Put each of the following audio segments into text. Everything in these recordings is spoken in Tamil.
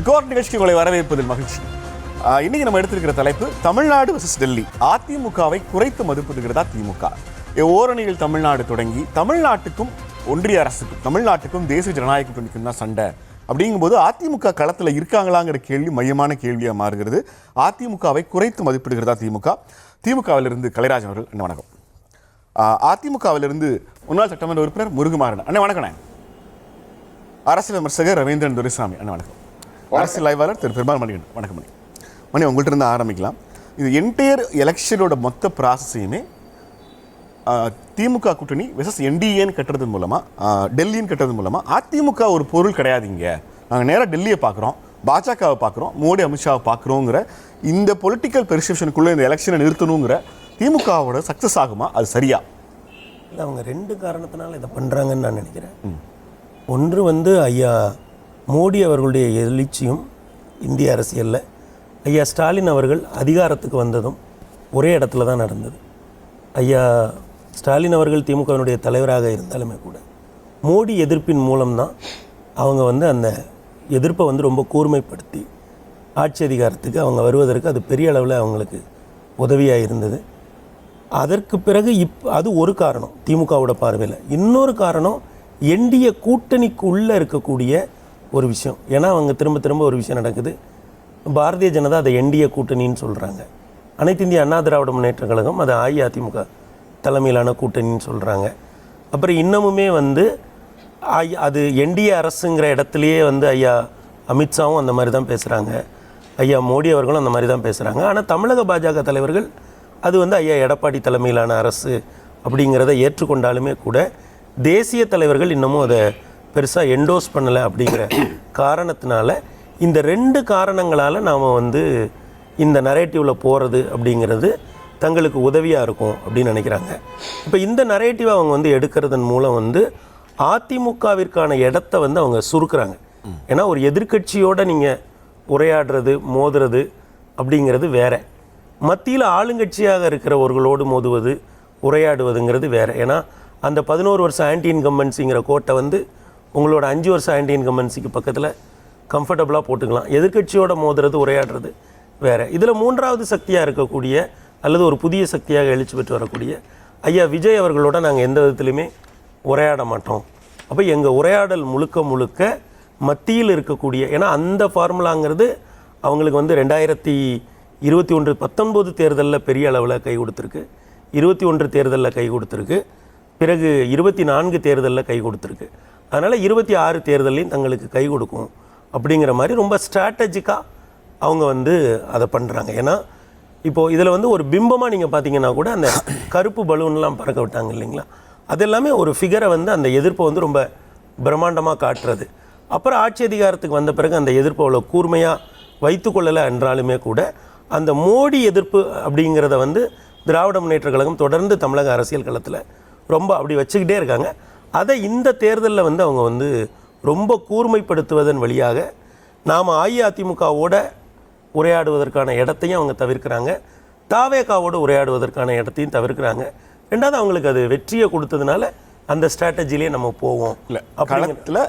கோர்ட் நிகழ்ச்சிக்கு உங்களை வரவேற்பதில் மகிழ்ச்சி. இன்னைக்கு நம்ம எடுத்திருக்கிற தலைப்பு தமிழ்நாடு வர்சஸ் டெல்லி. அதிமுகவை குறைத்து மதிப்பிடுகிறதா திமுக? ஓரணியில் தமிழ்நாடு தொடங்கி தமிழ்நாட்டுக்கும் ஒன்றிய அரசுக்கும் தமிழ்நாட்டுக்கும் தேசிய ஜனநாயக கூட்டணிக்கும் தான் சண்டை அப்படிங்கும்போது அதிமுக களத்தில் இருக்காங்களாங்கிற கேள்வி மையமான கேள்வியாக மாறுகிறது. அதிமுகவை குறைத்து மதிப்பிடுகிறதா திமுக? திமுகவிலிருந்து கலைராஜன் அவர்கள் என்ன வணக்கம். அதிமுகவிலிருந்து முன்னாள் சட்டமன்ற உறுப்பினர் முருகுமாறன் அண்ணே வணக்கண்ணே. அரசியல் விமர்சகர் ரவீந்திரன் துரைசாமி அண்ணே வணக்கம். அரசியல் ஆய்வாளர் திரு பெருமாள் மணிகண்டன் வணக்கம். மணி உங்கள்கிட்ட இருந்து ஆரம்பிக்கலாம். இது என்டையர் எலெக்ஷனோட மொத்த ப்ராசஸையுமே திமுக கூட்டணி வெர்சஸ் என்டிஏன்னு கட்டுறது மூலமாக டெல்லின்னு கட்டுறது மூலமாக அதிமுக ஒரு பொருள் கிடையாதுங்க, நாங்கள் நேராக டெல்லியை பார்க்குறோம், பாஜகவை பார்க்குறோம், மோடி அமித்ஷாவை பார்க்குறோங்கிற இந்த பொலிட்டிக்கல் பெர்செப்ஷனுக்குள்ளே இந்த எலெக்ஷனை நிறுத்தணுங்கிற திமுகவோட சக்ஸஸ் ஆகுமா? அது சரியா? இல்லை, அவங்க ரெண்டு காரணத்தினால இதை பண்ணுறாங்கன்னு நான் நினைக்கிறேன். ஒன்று ஐயா மோடி அவர்களுடைய எழுச்சியும் இந்திய அரசியலில் ஐயா ஸ்டாலின் அவர்கள் அதிகாரத்துக்கு வந்ததும் ஒரே இடத்துல தான் நடந்தது. ஐயா ஸ்டாலின் அவர்கள் திமுகவினுடைய தலைவராக இருந்தாலுமே கூட மோடி எதிர்ப்பின் மூலம்தான் அவங்க அந்த எதிர்ப்பை ரொம்ப கூர்மைப்படுத்தி ஆட்சி அதிகாரத்துக்கு அவங்க வருவதற்கு அது பெரிய அளவில் அவங்களுக்கு உதவியாக இருந்தது. அதற்கு பிறகு அது ஒரு காரணம் திமுகவோட பார்வையில். இன்னொரு காரணம் என்டிஏ கூட்டணிக்கு உள்ளே இருக்கக்கூடிய ஒரு விஷயம். ஏன்னா அவங்க திரும்ப ஒரு விஷயம் நடக்குது. பாரதிய ஜனதா அதை என்டிஏ கூட்டணின்னு சொல்கிறாங்க, அனைத்து இந்திய அண்ணா திராவிட முன்னேற்ற கழகம் அது அஇஅதிமுக தலைமையிலான கூட்டணின்னு சொல்கிறாங்க. அப்புறம் இன்னமுமே அது என்டிஏ அரசுங்கிற இடத்துலையே ஐயா அமித்ஷாவும் அந்த மாதிரி தான் பேசுகிறாங்க, ஐயா மோடி அவர்களும் அந்த மாதிரி தான் பேசுகிறாங்க. ஆனால் தமிழக பாஜக தலைவர்கள் அது ஐயா எடப்பாடி தலைமையிலான அரசு அப்படிங்கிறத ஏற்றுக்கொண்டாலுமே கூட தேசிய தலைவர்கள் இன்னமும் அதை பெருசாக என்டோஸ் பண்ணலை. அப்படிங்கிற காரணத்தினால இந்த ரெண்டு காரணங்களால் நாம் இந்த நரேட்டிவில் போகிறது அப்படிங்கிறது தங்களுக்கு உதவியாக இருக்கும் அப்படின்னு நினைக்கிறாங்க. இப்போ இந்த நரேட்டிவை அவங்க எடுக்கிறதன் மூலம் அதிமுகவிற்கான இடத்த அவங்க சுருக்குறாங்க. ஏன்னா ஒரு எதிர்க்கட்சியோடு நீங்கள் உரையாடுறது மோதுறது அப்படிங்கிறது வேற, மத்தியில் ஆளுங்கட்சியாக இருக்கிறவர்களோடு மோதுவது உரையாடுவதுங்கிறது வேற. ஏன்னா அந்த 11 வருஷம் ஆன்டி இன்கம்பன்சிங்கிற கோட்டை உங்களோட 5 வருஷம் ஆன்டி இன்கம்பன்சிக்கு பக்கத்தில் கம்ஃபர்டபுளாக போட்டுக்கலாம். எதிர்க்கட்சியோட மோதுறது உரையாடுறது வேறு. இதில் மூன்றாவது சக்தியாக இருக்கக்கூடிய அல்லது ஒரு புதிய சக்தியாக எழுச்சி பெற்று வரக்கூடிய ஐயா விஜய் அவர்களோட நாங்கள் எந்த விதத்துலையுமே உரையாட மாட்டோம். அப்போ எங்கள் உரையாடல் முழுக்க மத்தியில் இருக்கக்கூடிய, ஏன்னா அந்த ஃபார்முலாங்கிறது அவங்களுக்கு 2021 19 தேர்தலில் பெரிய அளவில் கை கொடுத்துருக்கு, 21 தேர்தலில் கை கொடுத்துருக்கு, பிறகு 24 தேர்தலில் கை கொடுத்துருக்கு. அதனால் 26 தேர்தலையும் தங்களுக்கு கை கொடுக்கும் அப்படிங்கிற மாதிரி ரொம்ப ஸ்ட்ராட்டஜிக்காக அவங்க அதை பண்ணுறாங்க. ஏன்னா இப்போது இதில் ஒரு பிம்பமாக நீங்கள் பார்த்தீங்கன்னா கூட அந்த கருப்பு பலூன்லாம் பறக்க விட்டாங்க இல்லைங்களா, அது எல்லாமே ஒரு ஃபிகரை அந்த எதிர்ப்பை ரொம்ப பிரம்மாண்டமாக காட்டுறது. அப்புறம் ஆட்சி அதிகாரத்துக்கு வந்த பிறகு அந்த எதிர்ப்பை அவ்வளோ கூர்மையாக வைத்து கொள்ளலை என்றாலுமே கூட அந்த மோடி எதிர்ப்பு அப்படிங்கிறத திராவிட முன்னேற்ற கழகம் தொடர்ந்து தமிழக அரசியல் களத்தில் ரொம்ப அப்படி வச்சுக்கிட்டே இருக்காங்க. அதை இந்த தேர்தலில் அவங்க ரொம்ப கூர்மைப்படுத்துவதன் வழியாக நாம் அஇஅதிமுகவோட உரையாடுவதற்கான இடத்தையும் அவங்க தவிர்க்கிறாங்க, தாவேகாவோடு உரையாடுவதற்கான இடத்தையும் தவிர்க்கிறாங்க. ரெண்டாவது அவங்களுக்கு அது வெற்றியை கொடுத்ததுனால அந்த ஸ்ட்ராட்டஜிலே நம்ம போவோம். இல்லை களத்தில்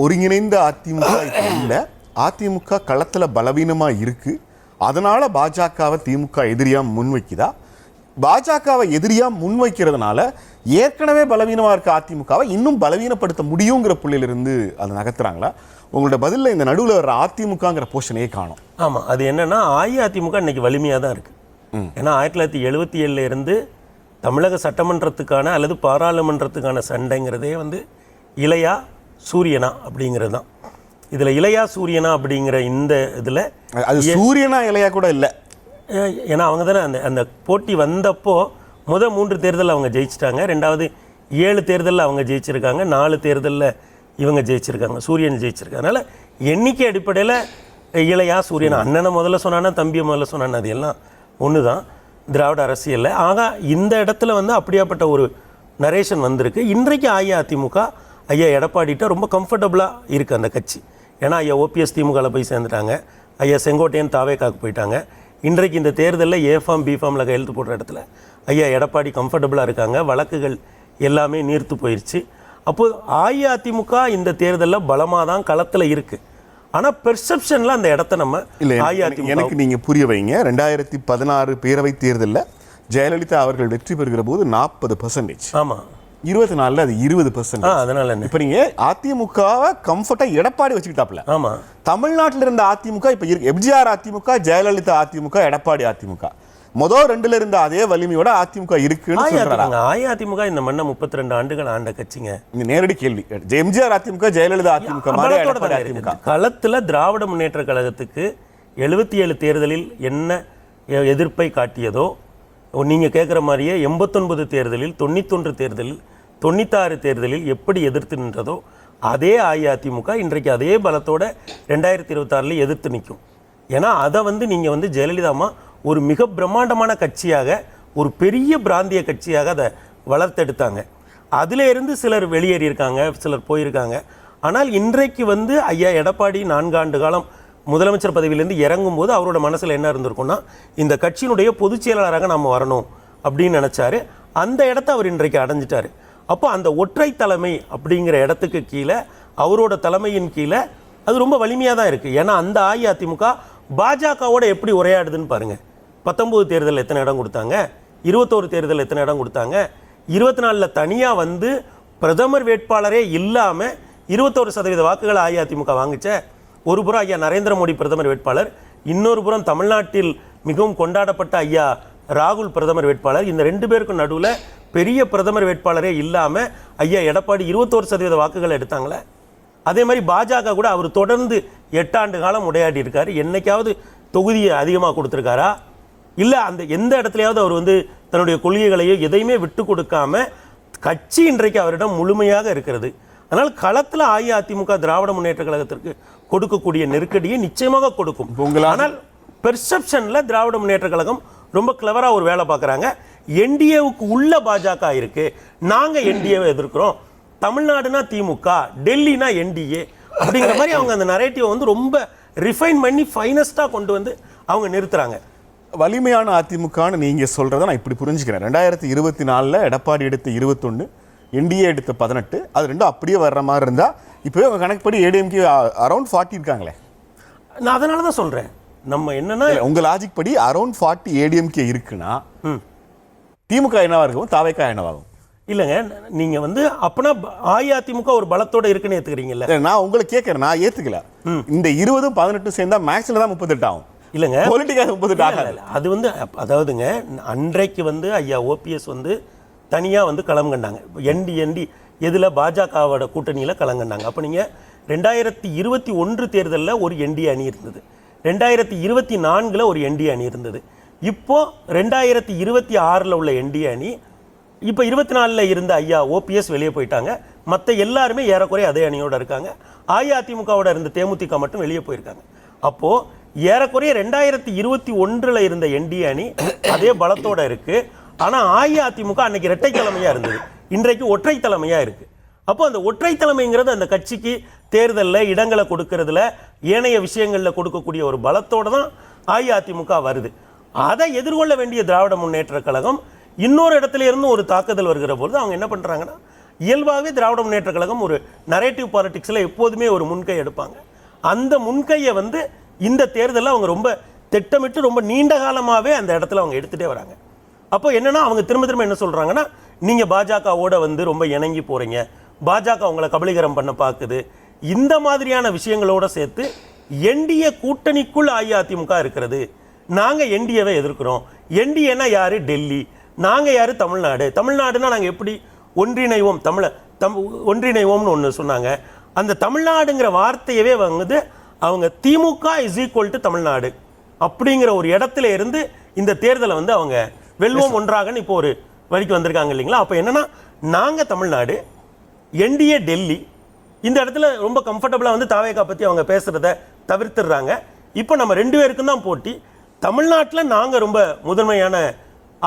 ஒருங்கிணைந்த அதிமுக இல்லை, அதிமுக களத்தில் பலவீனமாக இருக்குது, அதனால் பாஜகவை திமுக எதிரியாக முன்வைக்குதா? பாஜகவை எதிரியாக முன்வைக்கிறதுனால ஏற்கனவே பலவீனமாக இருக்க அதிமுகவை இன்னும் பலவீனப்படுத்த முடியுங்கிற புள்ளியிலிருந்து அதை நகர்த்துறாங்களா? உங்களோட பதிலில் இந்த நடுவில் வர்ற அதிமுகங்கிற போர்ஷனையே காணும். ஆமாம், அது என்னென்னா அஇஅதிமுக இன்றைக்கி வலிமையாக தான் இருக்குது. ஏன்னா 1977 இருந்து தமிழக சட்டமன்றத்துக்கான அல்லது பாராளுமன்றத்துக்கான சண்டைங்கிறதே இளையா சூரியனா அப்படிங்கிறது தான். இதில் இளையா சூரியனா அப்படிங்கிற இந்த இதில் அது சூரியனா இளையா கூட இல்லை. ஏன்னா அவங்க தானே அந்த போட்டி வந்தப்போ 3 தேர்தலில் அவங்க ஜெயிச்சிட்டாங்க, 2வது 7 தேர்தலில் அவங்க ஜெயிச்சிருக்காங்க, 4 தேர்தலில் இவங்க ஜெயிச்சிருக்காங்க, சூரியன் ஜெயிச்சிருக்காங்க. அதனால் எண்ணிக்கை அடிப்படையில் இளையா சூரியன், அண்ணனை முதல்ல சொன்னான்னா தம்பியை முதல்ல சொன்னான்னா அது எல்லாம் ஒன்று தான் திராவிட அரசியலில். ஆக இந்த இடத்துல அப்படியாப்பட்ட ஒரு நரேஷன் வந்திருக்கு. இன்றைக்கு அஇஅதிமுக ஐயா எடப்பாடிட்ட ரொம்ப கம்ஃபர்டபுளாக இருக்குது அந்த கட்சி. ஏன்னா ஐயா ஓபிஎஸ் திமுகவில் போய் சேர்ந்துட்டாங்க, ஐயா செங்கோட்டையன் தாவேக்காக்கு போயிட்டாங்க. இன்றைக்கு இந்த தேர்தலில் ஏ ஃபார்ம் பி ஃபார்மில் கையெழுத்து போடுற இடத்துல ஐயா எடப்பாடி கம்ஃபர்டபுளாக இருக்காங்க, வழக்குகள் எல்லாமே நீர்த்து போயிடுச்சு. அப்போது அஇஅதிமுக இந்த தேர்தலில் பலமாக தான் களத்தில் இருக்குது. ஆனால் பெர்செப்ஷனில் அந்த இடத்த நம்ம இல்லை அஇஅதிமுக எனக்கு நீங்கள் புரிய வைங்க. 2016 பேரவை தேர்தலில் ஜெயலலிதா அவர்கள் வெற்றி பெறுகிற போது 40%. ஆமாம், 24 அது 20%. அதனால என்ன இப்போ நீங்க அதிமுகவை கம்ஃபர்ட்டா எடப்பாடி வச்சுக்கிட்டாப்ல. ஆமா, தமிழ்நாட்டில் இருந்த அதிமுக இப்ப எம்ஜிஆர் அதிமுக, ஜெயலலிதா அதிமுக, எடப்பாடி அதிமுக, மொதல் 2ல இருந்த அதே வலிமையோட அதிமுக இருக்குன்னு சொல்றாங்க. அஇஅதிமுக இந்த மண்ணை 32 ஆண்டுகள் ஆண்ட கட்சிங்க. இந்த நேரடி கேள்வி, எம்ஜிஆர் அதிமுக, ஜெயலலிதா அதிமுக மாதிரி எடப்பாடி அதிமுக. களத்துல திராவிட முன்னேற்ற கழகத்துக்கு 77 தேர்தலில் என்ன எதிர்ப்பை காட்டியதோ, நீங்க கேட்குற மாதிரியே 89 தேர்தலில், 91 தேர்தலில், 96 தேர்தலில் எப்படி எதிர்த்து நின்றதோ அதே அஇஅதிமுக இன்றைக்கு அதே பலத்தோட 2026 எதிர்த்து நிற்கும். ஏன்னா அதை நீங்கள் ஜெயலலிதா அம்மா ஒரு மிக பிரம்மாண்டமான கட்சியாக, ஒரு பெரிய பிராந்திய கட்சியாக அதை வளர்த்தெடுத்தாங்க. அதில் இருந்து சிலர் வெளியேறியிருக்காங்க, சிலர் போயிருக்காங்க. ஆனால் இன்றைக்கு ஐயா எடப்பாடி 4 ஆண்டு காலம் முதலமைச்சர் பதவியிலேருந்து இறங்கும்போது அவரோட மனசில் என்ன இருந்திருக்குன்னா, இந்த கட்சியினுடைய பொதுச் செயலாளராக நம்ம வரணும் அப்படின்னு நினச்சாரு. அந்த இடத்த அவர் இன்றைக்கு அடைஞ்சிட்டாரு. அப்போ அந்த ஒற்றை தலைமை அப்படிங்கிற இடத்துக்கு கீழே, அவரோட தலைமையின் கீழே அது ரொம்ப வலிமையாக தான் இருக்குது. ஏன்னா அந்த அஇஅதிமுக பாஜகவோட எப்படி உரையாடுதுன்னு பாருங்கள். 19 தேர்தலில் எத்தனை இடம் கொடுத்தாங்க, 21 தேர்தலில் எத்தனை இடம் கொடுத்தாங்க, 24 தனியாக பிரதமர் வேட்பாளரே இல்லாமல் 21% வாக்குகளை அஇஅதிமுக வாங்கிச்ச. ஒரு புறம் ஐயா நரேந்திர மோடி பிரதமர் வேட்பாளர், இன்னொரு புறம் தமிழ்நாட்டில் மிகவும் கொண்டாடப்பட்ட ஐயா ராகுல் பிரதமர் வேட்பாளர். இந்த 2 பேருக்கும் நடுவில் பெரிய பிரதமர் வேட்பாளரே இல்லாமல் ஐயா எடப்பாடி 21% வாக்குகள் எடுத்தாங்களே. அதே மாதிரி பாஜக கூட அவர் தொடர்ந்து 8 ஆண்டு காலம் உரையாடி இருக்காரு. என்னைக்காவது தொகுதியை அதிகமாக கொடுத்துருக்காரா? இல்லை அந்த எந்த இடத்துலையாவது அவர் தன்னுடைய கொள்கைகளையோ எதையுமே விட்டு கொடுக்காம கட்சி இன்றைக்கு அவரிடம் முழுமையாக இருக்கிறது. அதனால் களத்தில் அஇஅதிமுக திராவிட முன்னேற்ற கழகத்திற்கு கொடுக்கக்கூடிய நெருக்கடியை நிச்சயமாக கொடுக்கும். ஆனால் பெர்செப்ஷனில் திராவிட முன்னேற்ற கழகம் ரொம்ப கிளவராக ஒரு வேலை பார்க்குறாங்க. என்டிஏவுக்கு உள்ள பாஜக இருக்கு, நாங்கள் என்டிஏவை எதிர்க்கிறோம், தமிழ்நாடுனா திமுக, டெல்லினா என்டிஏ அப்படிங்கிற மாதிரி அவங்க அந்த நரேட்டிவை ரொம்ப ரிஃபைன் பண்ணி ஃபைனஸ்டாக கொண்டு அவங்க நிறுத்துறாங்க. வலிமையான அதிமுகன்னு நீங்க சொல்றதை நான் இப்படி புரிஞ்சுக்கிறேன். 2024 எடப்பாடி எடுத்த 21, என்டிஏ எடுத்த 18, அது ரெண்டும் அப்படியே வர்ற மாதிரி இருந்தா இப்போவே உங்க கணக்குப்படி ஏடிஎம்கே அரௌண்ட் 40 இருக்காங்களே. நான் அதனால தான் சொல்றேன், நம்ம என்னன்னா உங்க லாஜிக் படி அரௌண்ட் 40 ஏடிஎம்கே இருக்குன்னா திமுக என்னவா இருக்கும், தாவேக்கா என்னவாகும்? இல்லைங்க, நீங்க அப்பனா அஇஅதிமுக ஒரு பலத்தோட இருக்குன்னு ஏத்துக்கிறீங்கல்ல. நான் உங்களை கேட்கறேன், நான் ஏத்துக்கல. இந்த 20 18 சேர்ந்தா மேக்ஸ்ல தான் 38 ஆகும். இல்லைங்க, பொலிட்டிக்கல் 38 ஆகாது. அது அதாவதுங்க அன்றைக்கு ஐயா ஓபிஎஸ் தனியாக களம் கண்டாங்க. என்டி எதில் பாஜகவோட கூட்டணியில் களம் கண்டாங்க. அப்போ நீங்கள் 2021 தேர்தலில் ஒரு என்டிஏ அணி இருந்தது, 2024 ஒரு என்டிஏ அணி இருந்தது. இப்போது 2026 உள்ள என்டிஏ அணி, இப்போ 24 இருந்த ஐயா ஓபிஎஸ் வெளியே போயிட்டாங்க. மற்ற எல்லாருமே ஏறக்குறைய அதே அணியோடு இருக்காங்க. அஇஅதிமுகவோட இருந்த தேமுதிக மட்டும் வெளியே போயிருக்காங்க. அப்போது ஏறக்குறைய 2021 இருந்த என்டிஏ அணி அதே பலத்தோடு இருக்குது. ஆனால் அஇஅதிமுக அன்னைக்கு இரட்டை தலைமையாக இருந்தது, இன்றைக்கு ஒற்றை தலைமையாக இருக்குது. அப்போ அந்த ஒற்றை தலைமைங்கிறது அந்த கட்சிக்கு தேர்தலில் இடங்களை கொடுக்கறதுல, ஏனைய விஷயங்களில் கொடுக்கக்கூடிய ஒரு பலத்தோடு தான் அஇஅதிமுக வருது. அதை எதிர்கொள்ள வேண்டிய திராவிட முன்னேற்ற கழகம் இன்னொரு இடத்துல இருந்து ஒரு தாக்குதல் வருகிற பொழுது அவங்க என்ன பண்ணுறாங்கன்னா, இயல்பாகவே திராவிட முன்னேற்ற கழகம் ஒரு நரேட்டிவ் பாலிடிக்ஸில் எப்போதுமே ஒரு முன்கை எடுப்பாங்க. அந்த முன்கையை இந்த தேர்தலில் அவங்க ரொம்ப திட்டமிட்டு ரொம்ப நீண்ட காலமாகவே அந்த இடத்துல அவங்க எடுத்துகிட்டே வராங்க. அப்போ என்னன்னா, அவங்க திரும்ப திரும்ப என்ன சொல்கிறாங்கன்னா, நீங்கள் பாஜகவோட ரொம்ப இணங்கி போகிறீங்க, பாஜக உங்களை கபலீகரம் பண்ண பார்க்குது, இந்த மாதிரியான விஷயங்களோட சேர்த்து என்டிஏ கூட்டணிக்குள் அஇஅதிமுக இருக்கிறது, நாங்கள் என்டிஏவை எதிர்க்கிறோம். என்டிஏனா யார்? டெல்லி. நாங்கள் யார்? தமிழ்நாடு. தமிழ்நாடுனா நாங்கள் எப்படி ஒன்றிணைவோம், ஒன்றிணைவோம்னு ஒன்று சொன்னாங்க. அந்த தமிழ்நாடுங்கிற வார்த்தையவே அவங்க திமுக இஸ் ஈக்குவல் டு தமிழ்நாடு அப்படிங்கிற ஒரு இடத்துல இருந்து இந்த தேர்தலை அவங்க வெல்வோம் ஒன்றாகன்னு இப்போ ஒரு வழிக்கு வந்திருக்காங்க இல்லைங்களா. அப்போ என்னன்னா, நாங்கள் தமிழ்நாடு, என்டிஏ டெல்லி, இந்த இடத்துல ரொம்ப கம்ஃபர்டபுளாக தாவேக்கா பற்றி அவங்க பேசுகிறத தவிர்த்துடுறாங்க. இப்போ நம்ம 2 பேருக்கும் தான் போட்டி. தமிழ்நாட்டில் நாங்கள் ரொம்ப முதன்மையான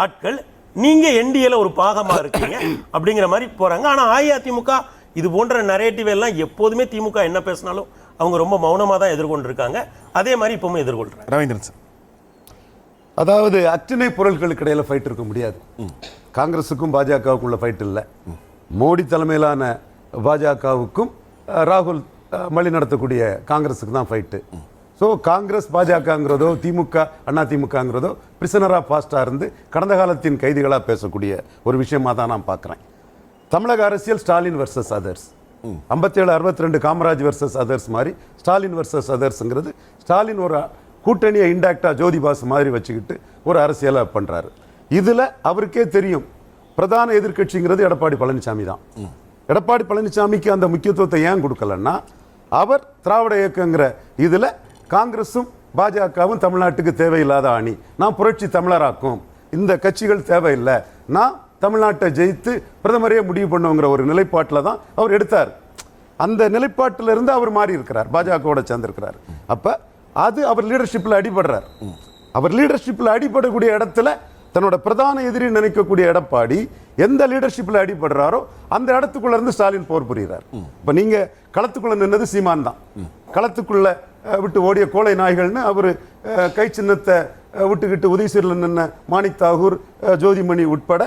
ஆட்கள், நீங்கள் என்டிஏல ஒரு பாகமாக இருக்கீங்க அப்படிங்கிற மாதிரி போகிறாங்க. ஆனால் அஇஅதிமுக இது போன்ற நரேட்டிவ் எல்லாம் எப்போதுமே திமுக என்ன பேசினாலும் அவங்க ரொம்ப மௌனமாக தான் எதிர்கொண்டிருக்காங்க. அதே மாதிரி இப்பவும் எதிர்கொள்கிறாங்க. ரவீந்திரன் சார், அதாவது அத்தனை பொருட்களுக்கு இடையில ஃபைட் இருக்க முடியாது. காங்கிரஸுக்கும் பாஜகவுக்குள்ள ஃபைட் இல்லை, மோடி தலைமையிலான பாஜகவுக்கும் ராகுல் வழி நடத்தக்கூடிய காங்கிரஸுக்கு தான் ஃபைட்டு. ஸோ காங்கிரஸ் பாஜகங்கிறதோ திமுக அண்ணா திமுகங்கிறதோ பிரிசனர் ஆஃப் பாஸ்டாக இருந்து கடந்த காலத்தின் கைதிகளாக பேசக்கூடிய ஒரு விஷயமாக தான் நான் பார்க்குறேன். தமிழக அரசியல் Stalin versus others, 57-62 Kamaraj versus others மாதிரி ஸ்டாலின் வர்சஸ் அதர்ஸுங்கிறது ஸ்டாலின் ஒரு கூட்டணியை இன்டாக்டாக ஜோதி பாசு மாதிரி வச்சுக்கிட்டு ஒரு அரசியலை பண்ணுறாரு. இதில் அவருக்கே தெரியும் பிரதான எதிர்க்கட்சிங்கிறது எடப்பாடி பழனிசாமி தான். எடப்பாடி பழனிசாமிக்கு அந்த முக்கியத்துவத்தை ஏன் கொடுக்கலன்னா, அவர் திராவிட இயக்கங்கிற இதில் காங்கிரஸும் பாஜகவும் தமிழ்நாட்டுக்கு தேவையில்லாத அணி, நான் புரட்சி தமிழராக்கும், இந்த கட்சிகள் தேவையில்லை, நான் தமிழ்நாட்டை ஜெயித்து பிரதமரையே முடிவு பண்ணுங்கிற ஒரு நிலைப்பாட்டில் தான் அவர் எடுத்தார். அந்த நிலைப்பாட்டில் இருந்து அவர் மாறி இருக்கிறார், பாஜகவோட சேர்ந்திருக்கிறார். அப்போ அது அவர் லீடர்ஷிப்பில் அடிபடுறார். அவர் லீடர்ஷிப்பில் அடிபடக்கூடிய இடத்துல தன்னோட பிரதான எதிரி நினைக்கக்கூடிய எடப்பாடி எந்த லீடர்ஷிப்பில் அடிபடுறாரோ அந்த இடத்துக்குள்ள இருந்து ஸ்டாலின் போர் புரிகிறார். இப்போ நீங்க களத்துக்குள்ள நின்னது சீமான் தான். களத்துக்குள்ள விட்டு ஓடிய கோழை நாய்கள்னு அவர் கை சின்னத்தை விட்டுக்கிட்டு உதயசூரில் நின்ன மாணிக் தாகூர், ஜோதிமணி உட்பட,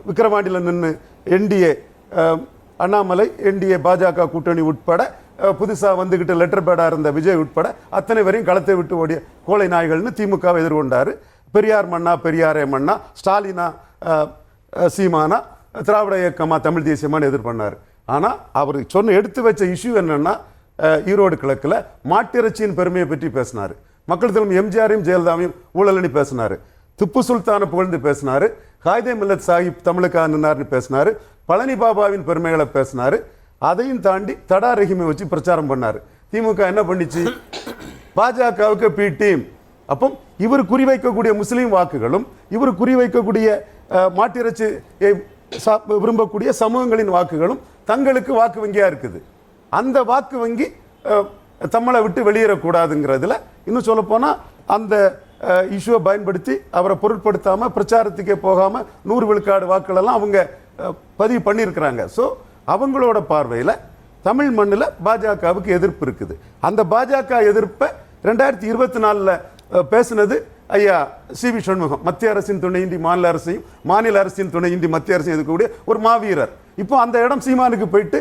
விக்கிரவாண்டியில் நின்று என்டிஏ அண்ணாமலை, என்டிஏ பாஜக கூட்டணி உட்பட, புதுசாக வந்துக்கிட்டு லெட்டர் பேடாக இருந்த விஜய் உட்பட அத்தனை வரையும் களத்தை விட்டு ஓடிய கோழை நாய்கள்னு திமுகவை எதிர்கொண்டார். பெரியார் மண்ணா பெரியாரே மண்ணா, ஸ்டாலினா சீமானா, திராவிட இயக்கமா தமிழ் தேசியமானு எதிர் பண்ணார். ஆனால் அவர் எடுத்து வச்ச இஷ்யூ என்னன்னா, ஈரோடு கிழக்கில் மாட்டிறைச்சியின் பெருமையை பற்றி பேசினார். மக்கள் தலைவர் எம்ஜிஆரையும் ஜெயலலிதாவையும் ஊழலனி பேசினார். திப்பு சுல்தானை புகழ்ந்து பேசினார். காயிதே மில்லத் சாஹிப் தமிழுக்காக நின்னார்னு பேசினார். பழனி பாபாவின் பெருமைகளை பேசினார். அதையும் தாண்டி தடா ரஹீமை வச்சு பிரச்சாரம் பண்ணார். திமுக என்ன பண்ணிச்சு? பாஜகவுக்கு பி டீம். அப்போ இவர் குறிவைக்கக்கூடிய முஸ்லீம் வாக்குகளும் இவர் குறிவைக்கக்கூடிய மாட்டிறைச்சி விரும்பக்கூடிய சமூகங்களின் வாக்குகளும் தங்களுக்கு வாக்கு வங்கியா இருக்குது. அந்த வாக்கு வங்கி தமிழை விட்டு வெளியேறக்கூடாதுங்கிறதுல இன்னும் சொல்ல போனா அந்த இஷ்யூவை பயன்படுத்தி அவரை பொருட்படுத்தாம பிரச்சாரத்துக்கே போகாம 100 விழுக்காடு வாக்குகளெல்லாம் அவங்க பதிவு பண்ணியிருக்கிறாங்க. ஸோ அவங்களோட பார்வையில் தமிழ் மண்ணில் பாஜகவுக்கு எதிர்ப்பு இருக்குது. அந்த பாஜக எதிர்ப்பை 2024 பேசினது ஐயா சி.வி. சண்முகம். மத்திய அரசின் துணையின்றி மாநில அரசையும், மாநில அரசின் துணையின்றி மத்திய அரசையும் எதிர்க்கக்கூடிய ஒரு மாவீரர். இப்போ அந்த இடம் சீமானுக்கு போயிட்டு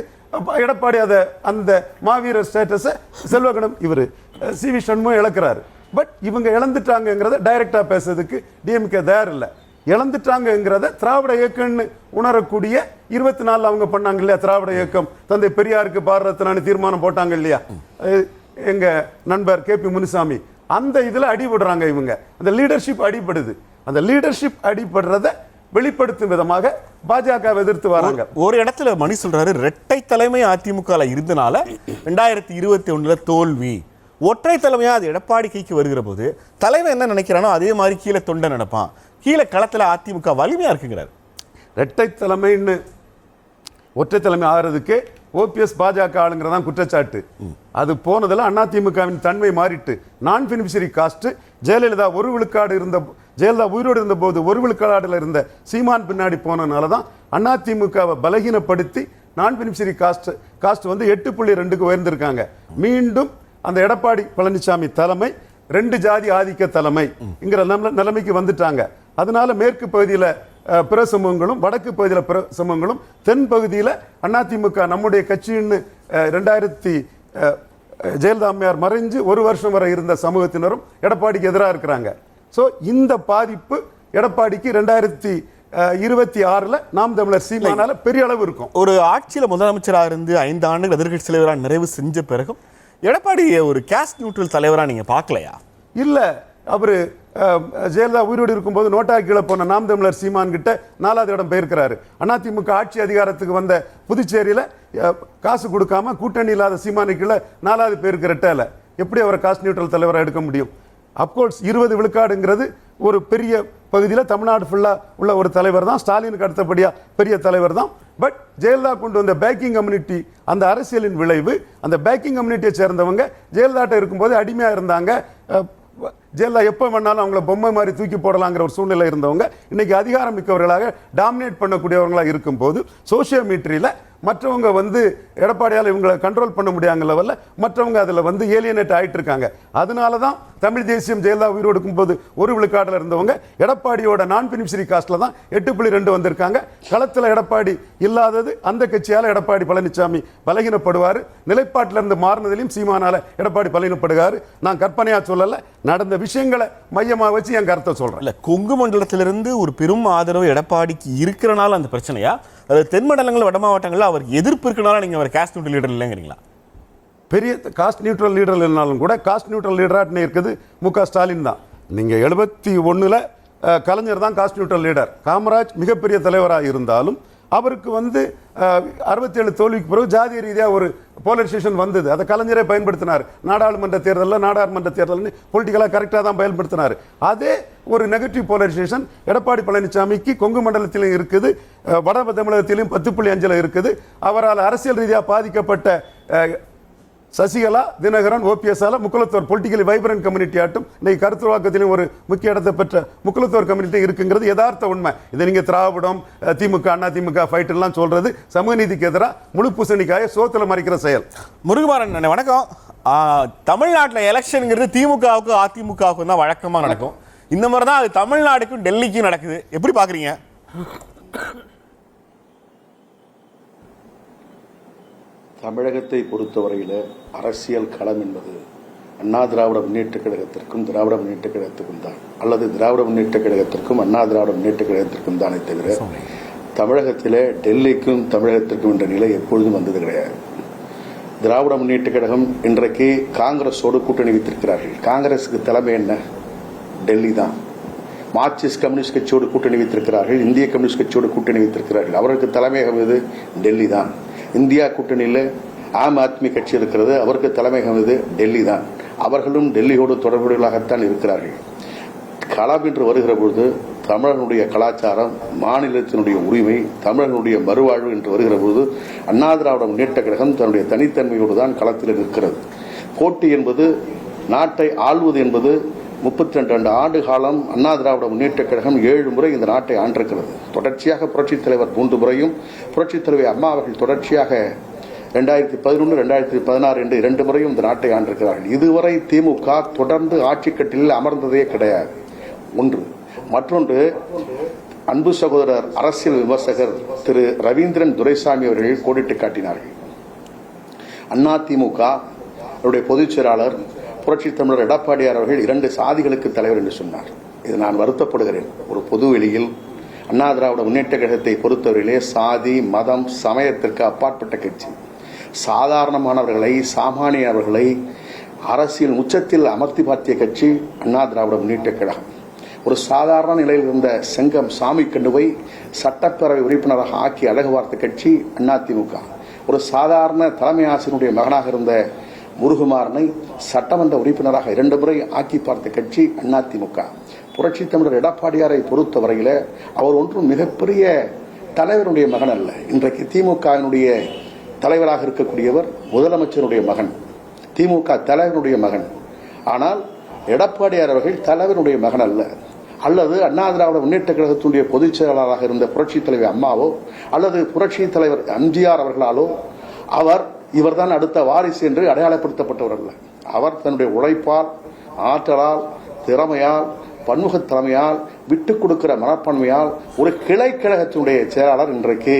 எடப்பாடி அந்த மாவீரர் ஸ்டேட்டஸை செல்வகணம் இவர் சி.வி. சண்முகம் இழக்கிறாரு. பட் இவங்க இழந்துட்டாங்கிறத டைரக்டா பேசுறதுக்கு டிஎம்கே தயார் இல்லை. இழந்துட்டாங்கிறத திராவிட இயக்கம்னு உணரக்கூடிய 24 அவங்க பண்ணாங்க இல்லையா? திராவிட இயக்கம் தந்தை பெரியாருக்கு பாரதத்தினான்னு தீர்மானம் போட்டாங்க இல்லையா? எங்க நண்பர் KP முனுசாமி அந்த இதுல அடிபடுறாங்க. இவங்க அந்த லீடர்ஷிப் அடிபடுது. அந்த லீடர்ஷிப் அடிபடுறத வெளிப்படுத்தும் விதமாக பாஜக எதிர்த்து வராங்க. ஒரு இடத்துல மணி சொல்றாரு, இரட்டை தலைமை அதிமுக இருந்தனால 2021 தோல்வி. ஒற்றை தலைமையா அது எடப்பாடி கைக்கு வருகிற போது தலைமை என்ன நினைக்கிறானோ அதே மாதிரி கீழே தொண்டை நடப்பான். கீழே களத்துல அதிமுக வலிமையா இருக்குங்கிறார். இரட்டை தலைமைன்னு ஒற்றை தலைமை ஆகிறதுக்கு OPS பாஜக ஆளுங்கிறதான் குற்றச்சாட்டு. அது போனதில் அதிமுகவின் தன்மை மாறிட்டு நான் பெனிஃபிஷரி காஸ்ட் ஜெயலலிதா ஜெயலலிதா உயிரோடு இருந்த போது 1 விழுக்காடுல இருந்த சீமான் பின்னாடி போனதுனால தான் அதிமுகவை பலகீனப்படுத்தி நான் பெனிஃபிஷரி காஸ்ட் வந்து 8.2க்கு உயர்ந்திருக்காங்க. மீண்டும் அந்த எடப்பாடி பழனிசாமி தலைமை 2 ஜாதி ஆதிக்க தலைமைங்கிற நிலைமைக்கு வந்துட்டாங்க. அதனால மேற்கு பகுதியில் பிற சமூகங்களும் வடக்கு பகுதியில் பிற சமூகங்களும் தென் பகுதியில் அதிமுக நம்முடைய கட்சின்னு 2000 ஜெயலலிதா அம்மையார் மறைஞ்சு 1 வருஷம் வரை இருந்த சமூகத்தினரும் எடப்பாடிக்கு எதிராக இருக்கிறாங்க. ஸோ இந்த பாதிப்பு எடப்பாடிக்கு 2026 நாம் தமிழர் சீமானால பெரிய அளவு இருக்கும். ஒரு ஆட்சியில் முதலமைச்சராக இருந்து 5 ஆண்டுகள் எதிர்கட்சி தலைவராக நிறைவு செஞ்ச பிறகும் எடப்பாடியை ஒரு கேஸ்ட் நியூட்ரல் தலைவராக நீங்க பார்க்கலையா? இல்லை, அவர் ஜெயலலிதா உயிரோடு இருக்கும்போது நோட்டா கீழே போன நாம் தமிழர் சீமான் கிட்ட 4வது இடம் போயிருக்கிறாரு. அதிமுக ஆட்சி அதிகாரத்துக்கு வந்த புதுச்சேரியில் காசு கொடுக்காம கூட்டணி இல்லாத சீமானு கீழே 4வது பேருக்கு ரெட்டல. எப்படி அவரை காஸ்ட் நியூட்ரல் தலைவராக எடுக்க முடியும்? அப்கோர்ஸ் 20 விழுக்காடுங்கிறது ஒரு பெரிய பகுதியில் தமிழ்நாடு ஃபுல்லாக உள்ள ஒரு தலைவர் தான். ஸ்டாலினுக்கு அடுத்தபடியாக பெரிய தலைவர் தான். பட் ஜெயலலிதா கொண்டு வந்த பேக்கிங் கம்யூனிட்டி, அந்த அரசியலின் விளைவு, அந்த பேக்கிங் கம்யூனிட்டியை சேர்ந்தவங்க ஜெயலலிதாட்ட இருக்கும்போது அடிமையாக இருந்தாங்க. ஜெயலலிதா எப்போ வேணாலும் அவங்கள பொம்மை மாதிரி தூக்கி போடலாங்கிற ஒரு சூழ்நிலை இருந்தவங்க இன்னைக்கு அதிகாரம் மிக்கவர்களாக டாமினேட் பண்ணக்கூடியவர்களாக இருக்கும்போது சோசியோமீட்டரியில் மற்றவங்க வந்து எடப்பாடியால் இவங்களை கண்ட்ரோல் பண்ண முடியாத லெவலில் மற்றவங்க அதில் வந்து ஏலியனேட் ஆகிட்டு இருக்காங்க. அதனால தான் தமிழ் தேசியம் ஜெயலலிதா உயிரோடு இருக்கும்போது 1 விழுக்காட்டில் இருந்தவங்க எடப்பாடியோட நான் பெனிஃபிஷரி காஸ்ட்ல தான் 8.2 வந்திருக்காங்க. களத்தில் எடப்பாடி இல்லாதது அந்த கட்சியால் எடப்பாடி பழனிசாமி பலகீனப்படுவார். நிலைப்பாட்டில் இருந்து மாறினதிலையும் சீமானால எடப்பாடி பலகீனப்படுவார். நான் கற்பனையா சொல்லல, நடந்த விஷயங்களை மையமாக வச்சு என் கருத்தை சொல்றேன். இல்ல, கொங்கு மண்டலத்திலிருந்து ஒரு பெரும் ஆதரவு எடப்பாடிக்கு இருக்கிறனால அந்த பிரச்சனையா, அது தென் மண்டலங்கள் வட மாவட்டங்களில் அவர் எதிர்ப்பு இருக்கனால நீங்க அவர் காஸ்ட் நியூட்ரல் லீடர் இல்லைங்கிறீங்களா? பெரிய காஸ்ட் நியூட்ரல் லீடர் இல்லைனாலும் கூட காஸ்ட் நியூட்ரல் லீடராக இருக்குது மு.க. ஸ்டாலின் தான். நீங்க 71 கலைஞர் தான் காஸ்ட் நியூட்ரல் லீடர். காமராஜ் மிகப்பெரிய தலைவராக இருந்தாலும் அவருக்கு வந்து 67 தோல்விக்கு பிறகு ஜாதிய ரீதியாக ஒரு போலரைசேஷன் வந்தது. அதை கலைஞரே பயன்படுத்தினார். நாடாளுமன்ற தேர்தலில் பொலிட்டிக்கலாக கரெக்டாக தான் பயன்படுத்தினார். அதே ஒரு நெகட்டிவ் போலரைசேஷன் எடப்பாடி பழனிசாமிக்கு கொங்கு மண்டலத்திலும் இருக்குது, வட தமிழகத்திலும் 10.5 இருக்குது. அவரால் அரசியல் ரீதியாக பாதிக்கப்பட்ட சசிகலா, தினகரன், ஓபிஎஸ்ஆல முக்குலத்தோர் பொலிட்டிக்கலி வைப்ரண்ட் கம்யூனிட்டி ஆட்டும் இன்னைக்கு கருத்துருவாக்கத்திலும் ஒரு முக்கிய இடத்தை பெற்ற முக்குலத்தோர் கம்யூனிட்டி இருக்குங்கிறது யதார்த்த உண்மை. இதை நீங்க திராவிடம், திமுக, அண்ணா திமுக ஃபைட் எல்லாம் சொல்றது சமூக நீதிக்கு எதிராக முழு பூசணிக்காய சோத்துல மறைக்கிற செயல். முருகமாறன் வணக்கம். தமிழ்நாட்டில் எலெக்ஷனுங்கிறது திமுகவுக்கு அதிமுகவுக்கும் தான் வழக்கமாக நடக்கும். இந்த மாதிரி தான் அது தமிழ்நாடுக்கும் டெல்லிக்கும் நடக்குது. எப்படி பாக்குறீங்க? தமிழகத்தை பொறுத்தவரையில் அரசியல் களம் என்பது அண்ணா திராவிட முன்னேற்ற கழகத்திற்கும் திராவிட முன்னேற்ற கழகத்திற்கும் தான், அல்லது திராவிட முன்னேற்ற கழகத்திற்கும் அண்ணா திராவிட முன்னேற்ற கழகத்திற்கும் தானே தவிர தமிழகத்தில் டெல்லிக்கும் தமிழகத்திற்கும் என்ற நிலை எப்பொழுதும் வந்தது கிடையாது. திராவிட முன்னேற்ற கழகம் இன்றைக்கு காங்கிரஸோடு கூட்டணி வைத்திருக்கிறார்கள். காங்கிரஸுக்கு தலைமை என்ன? டெல்லி தான். மார்க்சிஸ்ட் கம்யூனிஸ்ட் கட்சியோடு கூட்டணி வைத்திருக்கிறார்கள், இந்திய கம்யூனிஸ்ட் கட்சியோடு கூட்டணி வைத்திருக்கிறார்கள். அவருக்கு தலைமையகம் எது? டெல்லி தான். இந்தியா கூட்டணியில் ஆம் ஆத்மி கட்சி இருக்கிறது, அவருக்கு தலைமையகம் இது டெல்லி தான். அவர்களும் டெல்லியோடு தொடர்புடையவர்களாகத்தான் இருக்கிறார்கள். களம் என்று வருகிற பொழுது தமிழனுடைய கலாச்சாரம், மாநிலத்தினுடைய உரிமை, தமிழனுடைய மறுவாழ்வு என்று வருகிற பொழுது அண்ணா திராவிட முன்னேற்ற கழகம் தன்னுடைய தனித்தன்மையோடு தான் களத்தில் நிற்கிறது. போட்டி என்பது, நாட்டை ஆள்வது என்பது 32 ஆண்டு காலம் அண்ணா திராவிட முன்னேற்ற கழகம் 7 முறை இந்த நாட்டை ஆண்டிருக்கிறது. தொடர்ச்சியாக புரட்சித் தலைவர் 3 முறையும், புரட்சித் தலைவர் அம்மா அவர்கள் தொடர்ச்சியாக 2011, 2016 என்று 2 முறையும் இந்த நாட்டை ஆண்டிருக்கிறார்கள். இதுவரை திமுக தொடர்ந்து ஆட்சி கட்டிலில் அமர்ந்ததே கிடையாது. ஒன்று. மற்றொன்று, அன்பு சகோதரர் அரசியல் விமர்சகர் திரு ரவீந்திரன் துரைசாமி அவர்கள் கோடிட்டு காட்டினார்கள். அண்ணா திமுக பொதுச் செயலாளர் புரட்சி தமிழர் எடப்பாடியார் அவர்கள் 2 சாதிகளுக்கு தலைவர் என்று சொன்னார். இது நான் வருத்தப்படுகிறேன். ஒரு பொது வெளியில் அண்ணா திராவிட முன்னேற்ற கழகத்தை பொறுத்தவரையிலே சாதி, மதம், சமயத்திற்கு அப்பாற்பட்ட கட்சி. சாதாரணமானவர்களை, சாமானியவர்களை அரசியல் உச்சத்தில் அமர்த்தி பார்த்திய கட்சி அண்ணா திராவிட முன்னேற்ற கழகம். ஒரு சாதாரண நிலையில் இருந்த செங்கம் சாமி கண்டுவை சட்டப்பேரவை உறுப்பினராக ஆக்கி அழகு பார்த்த கட்சி அதிமுக. ஒரு சாதாரண தலைமை ஆசிரியருடைய மகனாக இருந்த முருகுமாறனை சட்டமன்ற உறுப்பினராக 2 முறை ஆக்கி பார்த்த கட்சி அதிமுக. புரட்சி தமிழர் எடப்பாடியாரை பொறுத்தவரையில் அவர் ஒன்றும் மிகப்பெரிய தலைவருடைய மகன் அல்ல. இன்றைக்கு திமுகவினுடைய தலைவராக இருக்கக்கூடியவர் முதலமைச்சருடைய மகன், திமுக தலைவருடைய மகன். ஆனால் எடப்பாடியார் அவர்கள் தலைவருடைய மகன் அல்ல. அல்லது அண்ணா திராவிட முன்னேற்ற கழகத்தினுடைய பொதுச் செயலாளராக இருந்த புரட்சி தலைவர் அம்மாவோ அல்லது புரட்சி தலைவர் எம்ஜிஆர் அவர்களாலோ இவர்தான் அடுத்த வாரிசு என்று அடையாளப்படுத்தப்பட்டவர் அல்ல. அவர் தன்னுடைய உழைப்பால், ஆற்றலால், திறமையால், பன்முக தலைமையால், விட்டுக் கொடுக்கிற மனப்பான்மையால் ஒரு கிளை கழகத்தினுடைய செயலாளர் இன்றைக்கு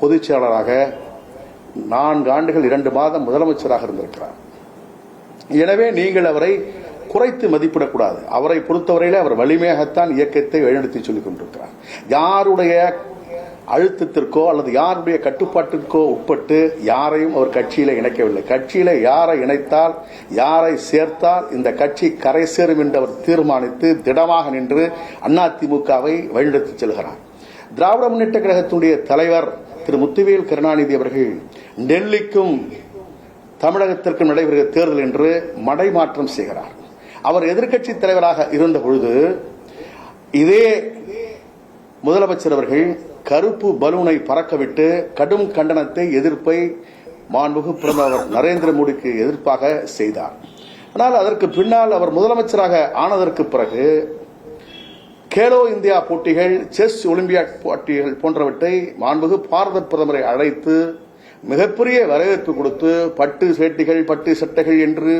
பொதுச் செயலாளராக 4 ஆண்டுகள் 2 மாதம் முதலமைச்சராக இருந்திருக்கிறார். எனவே நீங்கள் அவரை குறைத்து மதிப்பிடக்கூடாது. அவரை பொறுத்தவரையிலே அவர் வலிமையாகத்தான் இயக்கத்தை வழிநடத்தி சொல்லிக் கொண்டிருக்கிறார். யாருடைய அழுத்தத்திற்கோ அல்லது யாருடைய கட்டுப்பாட்டிற்கோ உட்பட்டு யாரையும் அவர் கட்சியில இணைக்கவில்லை. கட்சியில யாரை இணைத்தால், யாரை சேர்த்தால் இந்த கட்சி கரை சேரும் என்று அவர் தீர்மானித்து திடமாக நின்று அதிமுகவை வழிநடத்தி செல்கிறார். திராவிட முன்னேற்ற கழகத்தினுடைய தலைவர் திரு முத்துவேல் கருணாநிதி அவர்கள் டெல்லிக்கும் தமிழகத்திற்கும் நடைபெறுகிற தேர்தல் என்று மடைமாற்றம் செய்கிறார். அவர் எதிர்க்கட்சி தலைவராக இருந்த பொழுது இதே முதலமைச்சர் அவர்கள் கருப்பு பலூனை பறக்கவிட்டு கடும் கண்டனத்தை, எதிர்ப்பை மாண்புமிகு பிரதமர் நரேந்திர மோடிக்கு எதிர்ப்பாக செய்தார். ஆனால் அதற்கு பின்னால் அவர் முதலமைச்சராக ஆனதற்கு பிறகு கேலோ இந்தியா போட்டிகள், செஸ் ஒலிம்பியாட் போட்டிகள் போன்றவற்றை மாண்புமிகு பாரத பிரதமரை அழைத்து மிகப்பெரிய வரவேற்பு கொடுத்து பட்டு வேட்டிகள், பட்டு சட்டைகள் என்று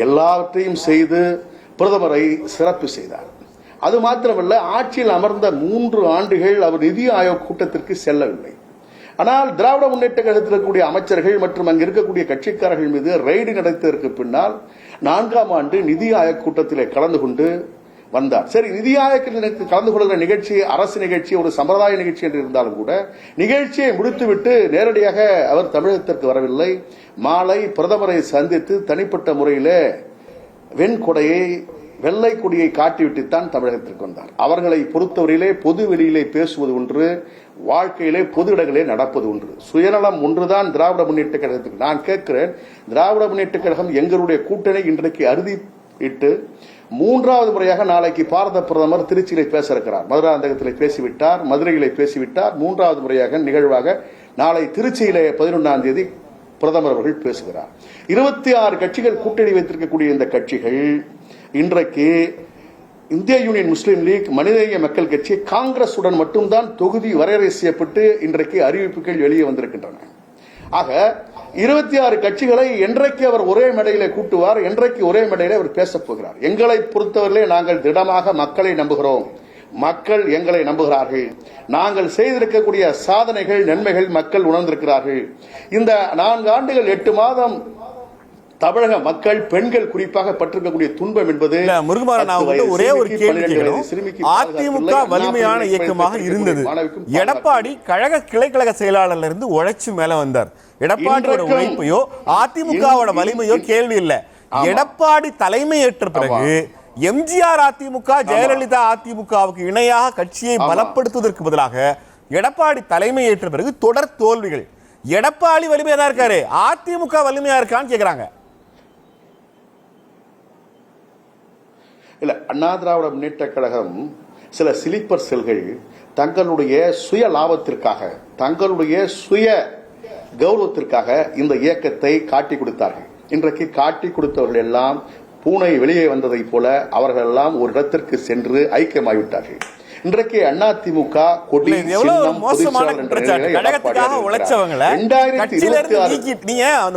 எல்லாவற்றையும் செய்து பிரதமரை சிறப்பு செய்தார். அது மாத்திரமல்ல, ஆட்சியில் அமர்ந்த 3 ஆண்டுகள் அவர் நிதி ஆயோக் கூட்டத்திற்கு செல்லவில்லை. ஆனால் திராவிட முன்னேற்ற கழகத்தில் இருக்கக்கூடிய அமைச்சர்கள் மற்றும் அங்கு இருக்கக்கூடிய கட்சிக்காரர்கள் மீது ரெய்டு நடத்தியதற்கு பின்னால் 4ஆம் ஆண்டு நிதி ஆயோக் கூட்டத்திலே கலந்து கொண்டு வந்தார். சரி, நிதி ஆயோக்கில் கலந்து கொள்கிற நிகழ்ச்சி அரசு நிகழ்ச்சி, ஒரு சம்பிரதாய நிகழ்ச்சி என்று இருந்தாலும் கூட நிகழ்ச்சியை முடித்துவிட்டு நேரடியாக அவர் தமிழகத்திற்கு வரவில்லை. மாலை பிரதமரை சந்தித்து தனிப்பட்ட முறையில் வெண்கொடையை, வெள்ளை கொடியை காட்டிவிட்டுத்தான் தமிழகத்திற்கு வந்தார். அவர்களை பொறுத்தவரையிலே பொது வெளியிலே பேசுவது ஒன்று, வாழ்க்கையிலே பொது இடங்களே நடப்பது ஒன்று. சுயநலம் ஒன்றுதான் திராவிட முன்னேற்ற கழகத்துக்கு. நான் கேட்கிறேன், திராவிட முன்னேற்ற கழகம் எங்களுடைய கூட்டணி இன்றைக்கு அறுதியிட்டு 3வது முறையாக நாளைக்கு பாரத பிரதமர் திருச்சியிலே பேச இருக்கிறார். மதுராந்தகத்திலே பேசிவிட்டார், மதுரையிலே பேசிவிட்டார். 3வது முறையாக நிகழ்வாக நாளை திருச்சியிலே 11ஆம் தேதி பிரதமர் அவர்கள் பேசுகிறார். 26 கட்சிகள் கூட்டணி வைத்திருக்கக்கூடிய இந்த கட்சிகள் இன்றைக்கு இந்திய யூனியன் முஸ்லீம் லீக், மனிதநேய மக்கள் கட்சி, காங்கிரசுடன் மட்டும்தான் தொகுதி வரையறை செய்யப்பட்டு இன்றைக்கு அறிவிப்புகள் வெளியே வந்திருக்கின்றன. ஆக 26 கட்சிகளை என்றைக்கு அவர் ஒரே மேடையில கூட்டுவார், என்றைக்கு ஒரே மேடையில அவர் பேசப் போகிறார்? எங்களை பொறுத்தவரையிலே நாங்கள் திடமாக மக்களை நம்புகிறோம், மக்கள் எங்களை நம்புகிறார்கள். நாங்கள் செய்திருக்கக்கூடிய சாதனைகள், நன்மைகள் மக்கள் உணர்ந்திருக்கிறார்கள். இந்த 4 ஆண்டுகள் 8 மாதம் தமிழக மக்கள், பெண்கள் குறிப்பாக பட்டிருக்கக்கூடிய துன்பம் என்பது ஒரே ஒரு கேள்வி. அதிமுக வலிமையான இயக்கமாக இருந்தது. எடப்பாடி கழக கிளைக்கழக செயலாளர்ல இருந்து உழைச்சு மேல வந்தார். எடப்பாடியோட உழைப்பையோ அதிமுகவோட வலிமையோ கேள்வி இல்ல. எடப்பாடி தலைமையேற்ற பிறகு எம்ஜிஆர் அதிமுக, ஜெயலலிதா அதிமுகவுக்கு இணையாக கட்சியை பலப்படுத்துவதற்கு பதிலாக எடப்பாடி தலைமையேற்ற பிறகு தொடர் தோல்விகள். எடப்பாடி வலிமையா தான் இருக்காரு, அதிமுக வலிமையா இருக்கான்னு கேக்குறாங்க. இல்ல, அண்ணா திராவிட முன்னேற்ற கழகம் சில சிலிப்பர் செல்கள் தங்களுடைய சுய லாபத்திற்காக, தங்களுடைய சுய கௌரவத்திற்காக இந்த இயக்கத்தை காட்டி கொடுத்தார்கள். இன்றைக்கு காட்டி கொடுத்தவர்கள் எல்லாம் பூனை வெளியே வந்ததை போல அவர்கள் எல்லாம் ஒரு இடத்திற்கு சென்று ஐக்கியமாகிவிட்டார்கள். இன்றைக்கு அதிமுக கொடி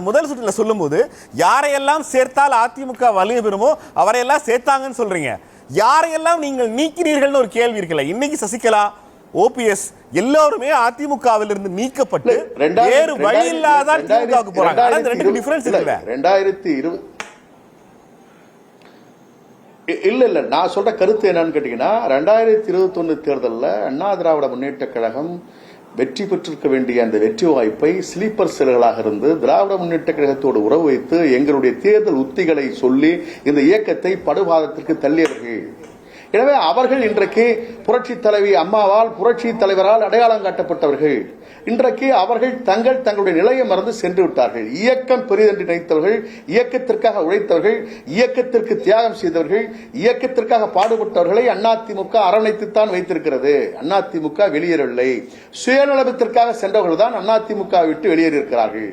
முதல் சுற்றுல சொல்லும் போது யாரையெல்லாம் சேர்த்தால் அதிமுக வலிமை பெறுமோ அவரையெல்லாம் சேர்த்தாங்கன்னு சொல்றீங்க. யாரையெல்லாம் நீங்கள் நீக்கினீர்கள் ஒரு கேள்வி இருக்குல்ல. இன்னைக்கு சசிகலா, ஓபிஎஸ் எல்லாருமே அதிமுகவில் இருந்து நீக்கப்பட்டு வேறு வழி இல்லாத திமுகவுக்கு போறாங்க. ரெண்டு டிஃபரன்ஸ் இல்ல. 2020 இல்ல நான் சொல்ற கருத்து என்னன்னு கேட்டீங்கன்னா, 2021 தேர்தலில் அண்ணா திராவிட முன்னேற்ற கழகம் வெற்றி பெற்றிருக்க வேண்டிய அந்த வெற்றி வாய்ப்பை ஸ்லீப்பர் செல்களாக இருந்து திராவிட முன்னேற்ற கழகத்தோடு உறவு வைத்து எங்களுடைய தேர்தல் உத்திகளை சொல்லி இந்த இயக்கத்தை படுபாதத்திற்கு தள்ளியவர்கள். எனவே அவர்கள் இன்றைக்கு புரட்சி தலைவி அம்மாவால், புரட்சி தலைவரால் அடையாளம் காட்டப்பட்டவர்கள். இன்றைக்கு அவர்கள் தங்களுடைய நிலையை மறந்து சென்று விட்டார்கள். இயக்கம் பெரிதென்று நினைத்தவர்கள், இயக்கத்திற்காக உழைத்தவர்கள், இயக்கத்திற்கு தியாகம் செய்தவர்கள், இயக்கத்திற்காக பாடுபட்டவர்களை அதிமுக அரவணைத்துத்தான் வைத்திருக்கிறது. அதிமுக வெளியேறவில்லை. சுயநலத்திற்காக சென்றவர்கள் தான் அதிமுக விட்டு வெளியேறியிருக்கிறார்கள்.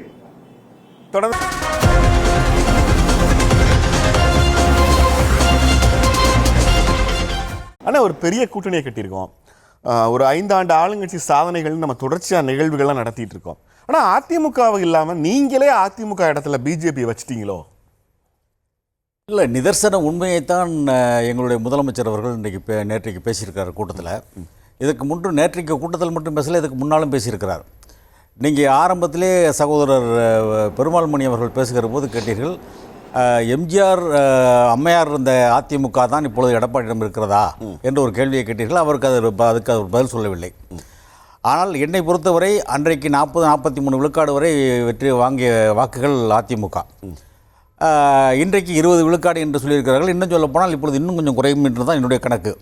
ஆனா ஒரு பெரிய கூட்டணியை கட்டியிருக்கோம். ஒரு 5 ஆண்டு ஆளுங்கட்சி சாதனைகள் நம்ம தொடர்ச்சியாக நிகழ்வுகள்லாம் நடத்திட்டு இருக்கோம். ஆனால் அதிமுகவை இல்லாமல் நீங்களே அதிமுக இடத்துல பிஜேபி வச்சிட்டீங்களோ? இல்லை, நிதர்சன உண்மையைத்தான் எங்களுடைய முதலமைச்சர் அவர்கள் நேற்றைக்கு பேசியிருக்கிறார் கூட்டத்தில். இதுக்கு முன்பு நேற்றைக்கு கூட்டத்தில் மட்டும் பேசல, இதுக்கு முன்னாலும் பேசியிருக்கிறார். நீங்கள் ஆரம்பத்திலே சகோதரர் பெருமாள் மணி அவர்கள் பேசுகிற போது கேட்டீர்கள், எம்ஜிஆர் அம்மையார் இருந்த அதிமுக தான் இப்பொழுது எடப்பாடியிடம் இருக்கிறதா என்று ஒரு கேள்வியை கேட்டீர்கள். அவருக்கு அதுக்கு அவர் பதில் சொல்லவில்லை. ஆனால் என்னை பொறுத்தவரை அன்றைக்கு 40-43 விழுக்காடு வரை வெற்றி வாங்கிய வாக்குகள் அதிமுக. இன்றைக்கு 20 விழுக்காடு என்று சொல்லியிருக்கிறார்கள். இன்னும் சொல்ல போனால் இப்பொழுது இன்னும் கொஞ்சம் குறையும் என்று தான் என்னுடைய கணக்கு.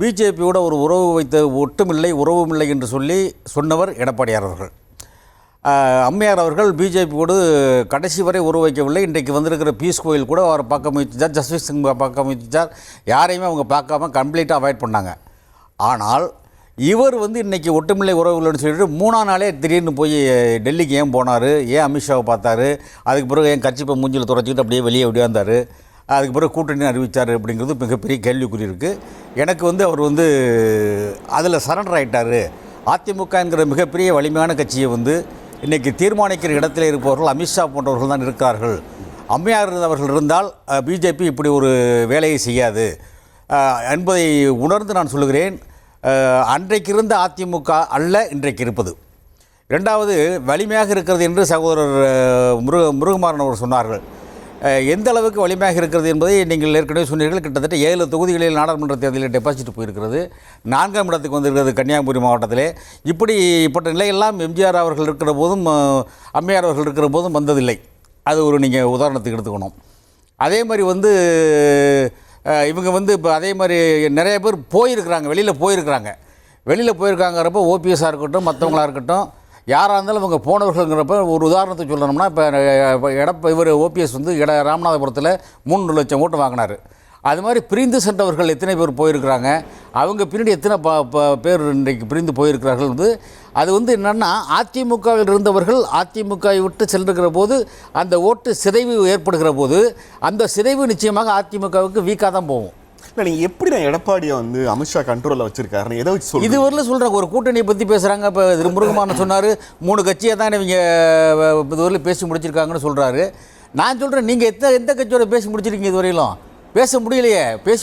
பிஜேபியோட ஒரு உறவு வைத்த ஒட்டுமில்லை, உறவும் இல்லை என்று சொன்னவர் எடப்பாடியார் அவர்கள். அம்மையார் அவர்கள் பிஜேபியோடு கடைசி வரை உறவு வைக்கவில்லை. இன்றைக்கு வந்திருக்கிற பீஸ் கோயில் கூட அவரை பார்க்க முயற்சித்தார், ஜஸ்வீர் சிங் பார்க்க முயற்சித்தார். யாரையுமே அவங்க பார்க்காம கம்ப்ளீட்டாக அவாய்ட் பண்ணாங்க. ஆனால் இவர் வந்து இன்றைக்கி ஒட்டுமில்லை உறவுகள்னு சொல்லிட்டு 3ஆம் நாளே திடீர்னு போய் டெல்லிக்கு ஏன் போனார், ஏன் அமித்ஷாவை பார்த்தாரு, அதுக்கு பிறகு ஏன் கட்சிப்பை மூஞ்சில் துறைச்சிக்கிட்டு அப்படியே வெளியே வந்தார், அதுக்கு பிறகு கூட்டணி அறிவித்தார் அப்படிங்கிறது மிகப்பெரிய கேள்விக்குறி இருக்குது. எனக்கு வந்து அவர் வந்து அதில் சரண்டர் ஆகிட்டார். அதிமுகங்கிற மிகப்பெரிய வலிமையான கட்சியை வந்து இன்றைக்கி தீர்மானிக்கிற இடத்துல இருப்பவர்கள் அமித்ஷா போன்றவர்கள் தான் இருக்கிறார்கள். அம்மையார் அவர்கள் இருந்தால் பிஜேபி இப்படி ஒரு வேலையை செய்யாது என்பதை உணர்ந்து நான் சொல்லுகிறேன். அன்றைக்கு இருந்த அதிமுக அல்ல இன்றைக்கு இருப்பது. இரண்டாவது, வலிமையாக இருக்கிறது என்று சகோதரர் முருகமாறன் அவர் சொன்னார்கள். எந்த அளவுக்கு வலிமையாக இருக்கிறது என்பதை நீங்கள் ஏற்கனவே சொன்னீர்கள். கிட்டத்தட்ட 7 தொகுதிகளில் நாடாளுமன்ற தேர்தலில் டெபாசிட் போயிருக்கிறது. 4ஆம் இடத்துக்கு வந்திருக்கிறது கன்னியாகுமரி மாவட்டத்திலே. இப்படிப்பட்ட நிலையெல்லாம் எம்ஜிஆர் அவர்கள் இருக்கிற போதும் அம்மையார் அவர்கள் இருக்கிற போதும் வந்ததில்லை. அது ஒரு நீங்கள் உதாரணத்துக்கு எடுத்துக்கணும். அதே மாதிரி வந்து இவங்க வந்து இப்போ அதே மாதிரி நிறைய பேர் போயிருக்கிறாங்க, வெளியில் போயிருக்காங்கிறப்ப ஓபிஎஸ்ஸாக இருக்கட்டும் மற்றவங்களாக இருக்கட்டும் யாராக இருந்தாலும் இவங்க போனவர்கள்ங்கிறப்ப ஒரு உதாரணத்துக்கு சொல்லணும்னா இப்போ இவர் ஓபிஎஸ் வந்து ராமநாதபுரத்தில் 3 லட்சம் ஓட்டு வாங்கினார். அது மாதிரி பிரிந்து சென்றவர்கள் எத்தனை பேர் போயிருக்கிறாங்க, அவங்க பின்னாடி எத்தனை பேர் இன்றைக்கு பிரிந்து போயிருக்கிறார்கள் வந்து அது வந்து என்னென்னா அதிமுகவில் இருந்தவர்கள் அதிமுகவை விட்டு சென்றுகிற போது அந்த ஓட்டு சிதைவு ஏற்படுகிற போது அந்த சிதைவு நிச்சயமாக அதிமுகவுக்கு வீக்காக தான் போகும். இல்லை, நீங்கள் எப்படி நான் எடப்பாடியை வந்து அமித்ஷா கண்ட்ரோலில் வச்சுருக்காருன்னு எதை வச்சு சொல்லி இதுவரையில் சொல்கிறாங்க. ஒரு கூட்டணியை பற்றி பேசுகிறாங்க. இப்போ முருகமான சொன்னார் 3 கட்சியை தான் இவங்க இதுவரையில் பேசி முடிச்சிருக்காங்கன்னு சொல்கிறாரு. நான் சொல்கிறேன், நீங்கள் எந்த கட்சியோட பேசி முடிச்சிருக்கீங்க இதுவரையிலும்? பேச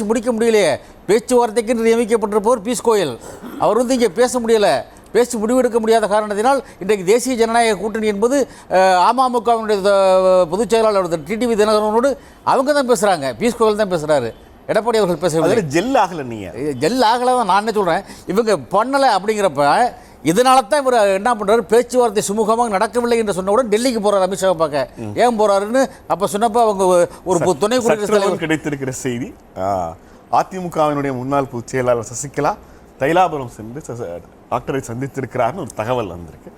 முடிக்க முடியலையே. பேச்சுவார்த்தைக்கு நியமிக்கப்பட்டிருப்பவர் பீஸ் கோயல், அவர் வந்து இங்கே பேச முடியலை. பேசி முடிவெடுக்க முடியாத காரணத்தினால் இன்றைக்கு தேசிய ஜனநாயக கூட்டணி என்பது அமமுகவினுடைய பொதுச் செயலாளர் டிடிவி தினகரனோடு அவங்க தான் பேசுகிறாங்க. பீஸ் கோயல் தான் பேசுகிறாரு. எடப்பாடி அவர்கள் பேச ஜெல் ஆகலை. நீங்கள் ஜெல் ஆகலை தான் நான் என்ன சொல்கிறேன். இவங்க பண்ணலை அப்படிங்கிறப்ப இதனால தான் இவர் என்ன பண்ணுறாரு, பேச்சுவார்த்தை சுமூகமாக நடக்கவில்லை என்று சொன்னவுடன் டெல்லிக்கு போகிறார் அமித்ஷாவை பார்க்க. ஏன் போகிறாருன்னு அப்போ சொன்னப்போ அவங்க ஒரு துணை குடியரசுத் தலைவர் கிடைத்திருக்கிற செய்தி, அதிமுகவினுடைய முன்னாள் பொதுச் செயலாளர் சசிகலா தைலாபுரம் சென்று டாக்டரை சந்தித்திருக்கிறார்னு ஒரு தகவல் வந்திருக்கு.